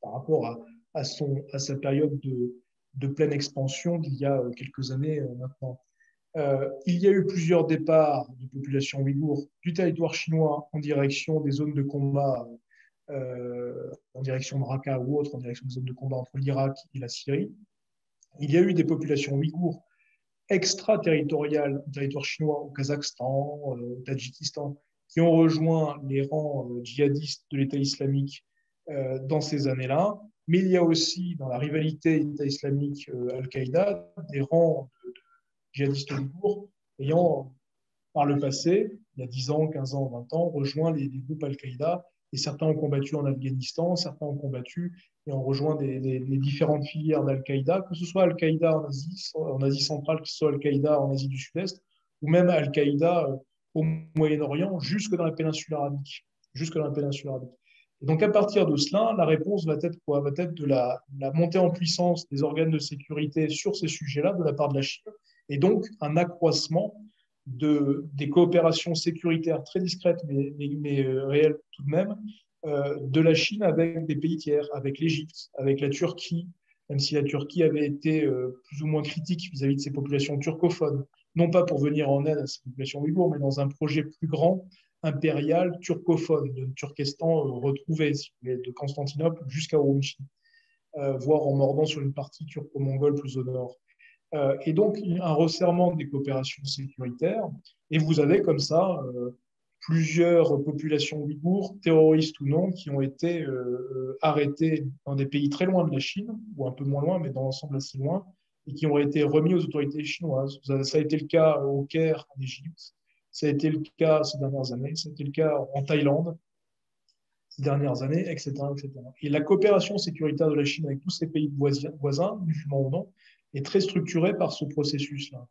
par rapport à sa période de pleine expansion d'il y a quelques années maintenant. Il y a eu plusieurs départs de populations ouïghours du territoire chinois en direction des zones de combat, en direction de Raqqa ou autre, en direction des zones de combat entre l'Irak et la Syrie. Il y a eu des populations ouïghours extraterritoriales au territoire chinois, au Kazakhstan, au Tadjikistan, qui ont rejoint les rangs djihadistes de l'État islamique dans ces années-là. Mais il y a aussi, dans la rivalité État islamique Al-Qaïda, des rangs de djihadistes ouïghours ayant, par le passé, il y a 10 ans, 15 ans, 20 ans, rejoint les groupes Al-Qaïda. Et certains ont combattu en Afghanistan, certains ont combattu et ont rejoint les différentes filières d'Al-Qaïda, que ce soit Al-Qaïda en Asie centrale, que ce soit Al-Qaïda en Asie du Sud-Est, ou même Al-Qaïda au Moyen-Orient, jusque dans la péninsule arabique. Et donc, à partir de cela, la réponse va être quoi? Va être de la montée en puissance des organes de sécurité sur ces sujets-là de la part de la Chine, et donc un accroissement des coopérations sécuritaires très discrètes, mais réelles tout de même, de la Chine avec des pays tiers, avec l'Égypte, avec la Turquie, même si la Turquie avait été plus ou moins critique vis-à-vis de ces populations turcophones, non pas pour venir en aide à ces populations ouïghours, mais dans un projet plus grand, impérial, turcophone, de Turkestan retrouvé, si vous voulez, de Constantinople jusqu'à Urumqi, voire en mordant sur une partie turco-mongole plus au nord. Et donc, un resserrement des coopérations sécuritaires. Et vous avez comme ça plusieurs populations ouïghours, terroristes ou non, qui ont été arrêtées dans des pays très loin de la Chine, ou un peu moins loin, mais dans l'ensemble assez loin, et qui ont été remis aux autorités chinoises. Ça a été le cas au Caire, en Égypte, ça a été le cas ces dernières années, ça a été le cas en Thaïlande ces dernières années, etc., etc. Et la coopération sécuritaire de la Chine avec tous ces pays voisins, musulmans ou non, est très structurée par ce processus-là.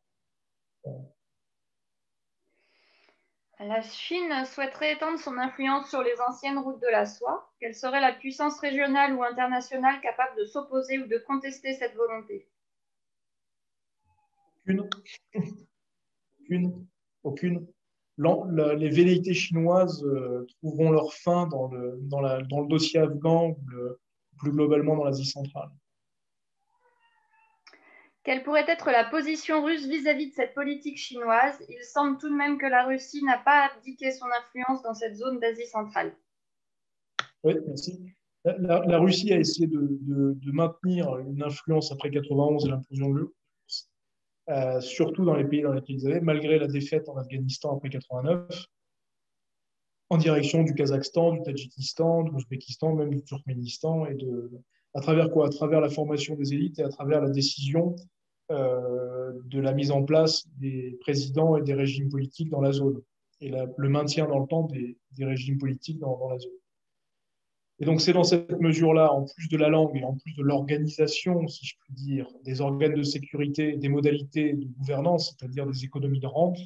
La Chine souhaiterait étendre son influence sur les anciennes routes de la soie. Quelle serait la puissance régionale ou internationale capable de s'opposer ou de contester cette volonté? Aucune. Les velléités chinoises trouveront leur fin dans le dossier afghan ou plus globalement dans l'Asie centrale. Quelle pourrait être la position russe vis-à-vis de cette politique chinoise? Il semble tout de même que la Russie n'a pas abdiqué son influence dans cette zone d'Asie centrale. Oui, merci. La Russie a essayé de maintenir une influence après 91 et l'implosion de l'URSS, surtout dans les pays dans lesquels ils avaient, malgré la défaite en Afghanistan après 89, en direction du Kazakhstan, du Tadjikistan, de l'Ouzbékistan, même du Turkménistan, à travers quoi? À travers la formation des élites et à travers la décision de la mise en place des présidents et des régimes politiques dans la zone, et le maintien dans le temps des régimes politiques dans la zone. Et donc, c'est dans cette mesure-là, en plus de la langue et en plus de l'organisation, si je puis dire, des organes de sécurité, des modalités de gouvernance, c'est-à-dire des économies de rente,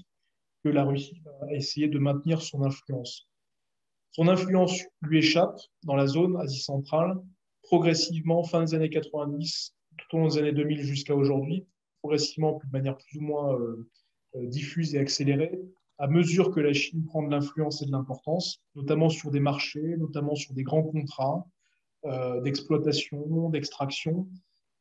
que la Russie a essayé de maintenir son influence. Son influence lui échappe dans la zone Asie centrale, progressivement, fin des années 90, tout au long des années 2000 jusqu'à aujourd'hui, progressivement, de manière plus ou moins diffuse et accélérée, à mesure que la Chine prend de l'influence et de l'importance, notamment sur des marchés, notamment sur des grands contrats d'exploitation, d'extraction,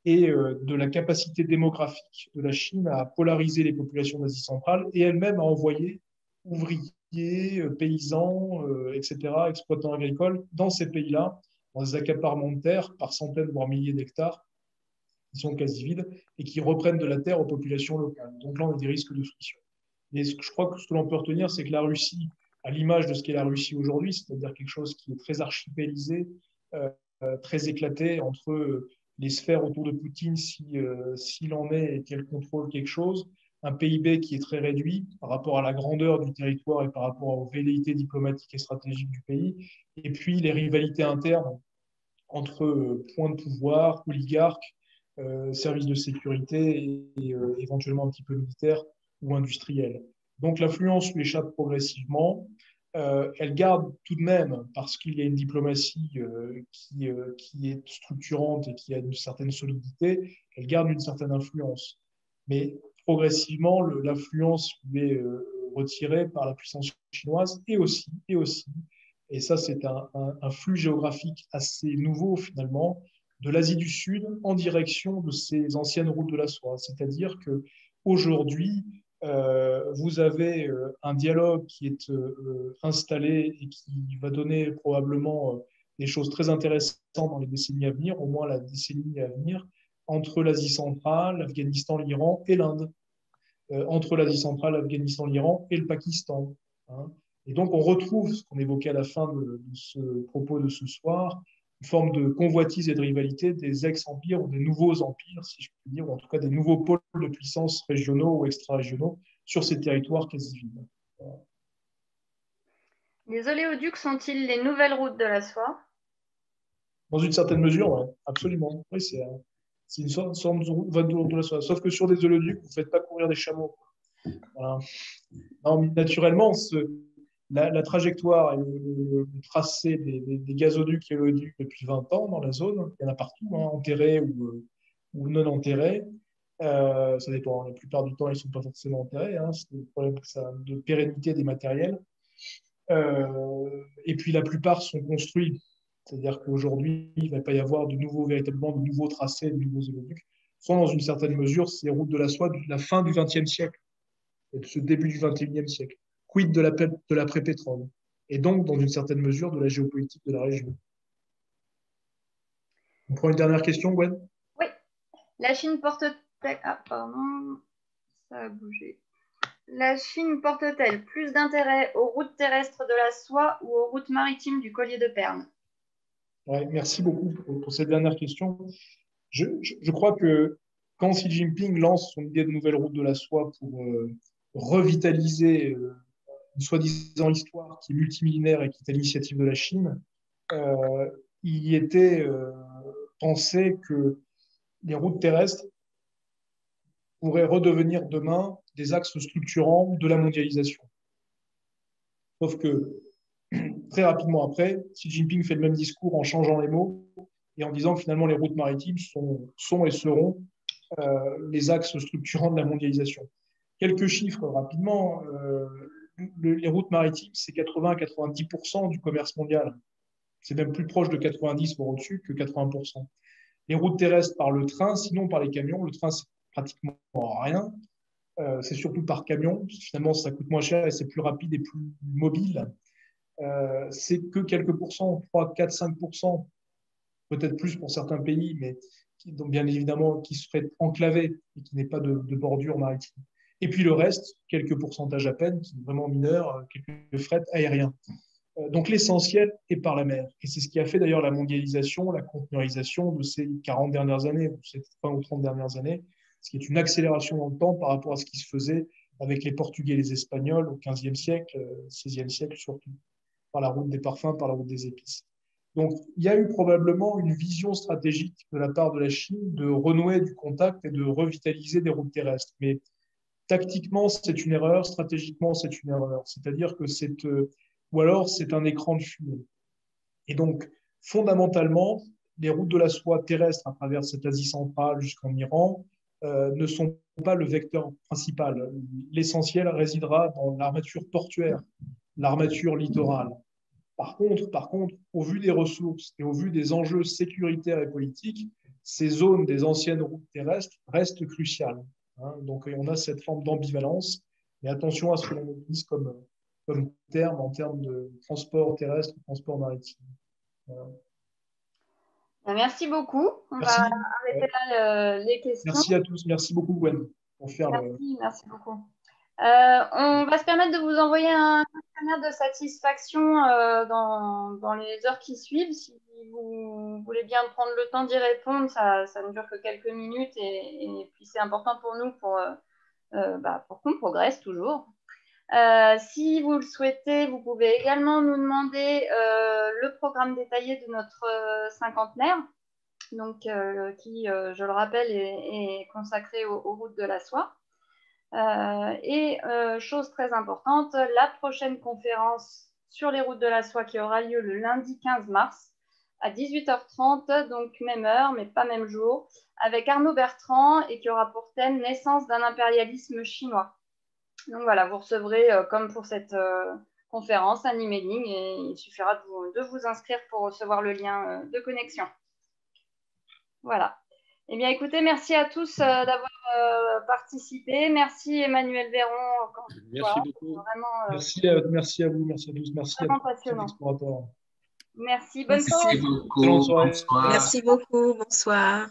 et de la capacité démographique de la Chine à polariser les populations d'Asie centrale et elle-même à envoyer ouvriers, paysans, etc., exploitants agricoles dans ces pays-là, dans des accaparements de terre par centaines, voire milliers d'hectares, qui sont quasi vides et qui reprennent de la terre aux populations locales. Donc là, on a des risques de friction. Et je crois que ce que l'on peut retenir, c'est que la Russie, à l'image de ce qu'est la Russie aujourd'hui, c'est-à-dire quelque chose qui est très archipélisé, très éclaté entre les sphères autour de Poutine, s'il en est et qu'elle contrôle quelque chose, un PIB qui est très réduit par rapport à la grandeur du territoire et par rapport aux velléités diplomatiques et stratégiques du pays, et puis les rivalités internes entre points de pouvoir, oligarques, services de sécurité et éventuellement un petit peu militaires ou industriels. Donc l'influence lui échappe progressivement. Elle garde tout de même, parce qu'il y a une diplomatie qui est structurante et qui a une certaine solidité, elle garde une certaine influence. Mais progressivement, l'influence lui est retirée par la puissance chinoise et ça c'est un flux géographique assez nouveau finalement, de l'Asie du Sud en direction de ces anciennes routes de la soie. C'est-à-dire qu'aujourd'hui, vous avez un dialogue qui est installé et qui va donner probablement des choses très intéressantes dans les décennies à venir, au moins la décennie à venir, entre l'Asie centrale, l'Afghanistan, l'Iran et l'Inde, entre l'Asie centrale, l'Afghanistan, l'Iran et le Pakistan. Hein. Et donc, on retrouve ce qu'on évoquait à la fin de ce propos de ce soir, une forme de convoitise et de rivalité des ex-empires ou des nouveaux empires, si je puis dire, ou en tout cas des nouveaux pôles de puissance régionaux ou extra-régionaux sur ces territoires quasi vides. Voilà. Les oléoducs sont-ils les nouvelles routes de la soie? Dans une certaine mesure, ouais, absolument. Oui, c'est une sorte de route de la soie. Sauf que sur des oléoducs, vous ne faites pas courir des chameaux. Voilà. Non, naturellement, la trajectoire et le tracé des gazoducs et oléoducs depuis 20 ans dans la zone, il y en a partout, hein, enterrés ou non enterrés. Ça dépend. La plupart du temps, ils ne sont pas forcément enterrés. Hein, c'est le problème de pérennité des matériels. Et puis, la plupart sont construits. C'est-à-dire qu'aujourd'hui, il ne va pas y avoir véritablement de nouveaux tracés, de nouveaux oléoducs. Sont dans une certaine mesure ces routes de la soie de la fin du XXe siècle et de ce début du XXIe siècle. Quid de l'après-pétrole et donc, dans une certaine mesure, de la géopolitique de la région. On prend une dernière question, Gwen? Oui. La Chine porte-t-elle... Ah, pardon, ça a bougé. La Chine porte-t-elle plus d'intérêt aux routes terrestres de la soie ou aux routes maritimes du collier de perles? Ouais, merci beaucoup pour cette dernière question. Je crois que quand Xi Jinping lance son idée de nouvelle route de la soie pour revitaliser une soi-disant histoire qui est multimillénaire et qui est à l'initiative de la Chine, il y était pensé que les routes terrestres pourraient redevenir demain des axes structurants de la mondialisation. Sauf que très rapidement après, Xi Jinping fait le même discours en changeant les mots et en disant que finalement les routes maritimes sont et seront les axes structurants de la mondialisation. Quelques chiffres rapidement. Les routes maritimes, c'est 80 à 90% du commerce mondial. C'est même plus proche de 90, voire au-dessus, que 80%. Les routes terrestres par le train, sinon par les camions. Le train, c'est pratiquement rien. C'est surtout par camion. Finalement, ça coûte moins cher et c'est plus rapide et plus mobile. C'est que quelques pourcents, 3, 4, 5%, peut-être plus pour certains pays, mais donc bien évidemment qui seraient enclavés et qui n'aient pas de bordure maritime. Et puis le reste, quelques pourcentages à peine, qui sont vraiment mineurs, quelques fret aériens. Donc l'essentiel est par la mer. Et c'est ce qui a fait d'ailleurs la mondialisation, la conteneurisation de ces 40 dernières années, ou ces 20 ou 30 dernières années, ce qui est une accélération dans le temps par rapport à ce qui se faisait avec les Portugais et les Espagnols au XVe siècle, XVIe siècle surtout, par la route des parfums, par la route des épices. Donc, il y a eu probablement une vision stratégique de la part de la Chine de renouer du contact et de revitaliser des routes terrestres. Mais tactiquement, c'est une erreur, stratégiquement, c'est une erreur. C'est-à-dire que ou alors c'est un écran de fumée. Et donc, fondamentalement, les routes de la soie terrestre à travers cette Asie centrale jusqu'en Iran ne sont pas le vecteur principal. L'essentiel résidera dans l'armature portuaire, l'armature littorale. Par contre, au vu des ressources et au vu des enjeux sécuritaires et politiques, ces zones des anciennes routes terrestres restent cruciales. Donc, on a cette forme d'ambivalence. Mais attention à ce que l'on utilise comme terme en termes de transport terrestre, transport maritime. Voilà. Merci beaucoup. On Merci. va arrêter là les questions. Merci à tous. Merci beaucoup, Gwen, pour faire Merci beaucoup. On va se permettre de vous envoyer un questionnaire de satisfaction dans les heures qui suivent. Si vous voulez bien prendre le temps d'y répondre, ça ne dure que quelques minutes et puis c'est important pour nous pour qu'on progresse toujours. Si vous le souhaitez, vous pouvez également nous demander le programme détaillé de notre cinquantenaire, donc, qui, je le rappelle, est consacré aux routes de la soie. Chose très importante, la prochaine conférence sur les routes de la soie qui aura lieu le lundi 15 mars à 18h30, donc même heure, mais pas même jour, avec Arnaud Bertrand et qui aura pour thème Naissance d'un impérialisme chinois. Donc voilà, vous recevrez, comme pour cette conférence, un emailing et il suffira de vous inscrire pour recevoir le lien de connexion. Voilà. Eh bien, écoutez, merci à tous d'avoir participé. Merci Emmanuel Véron. Merci beaucoup. Vraiment, merci à vous, merci à tous, merci à tous les explorateurs. Merci, bonne soirée. Merci beaucoup. Merci beaucoup, bonsoir.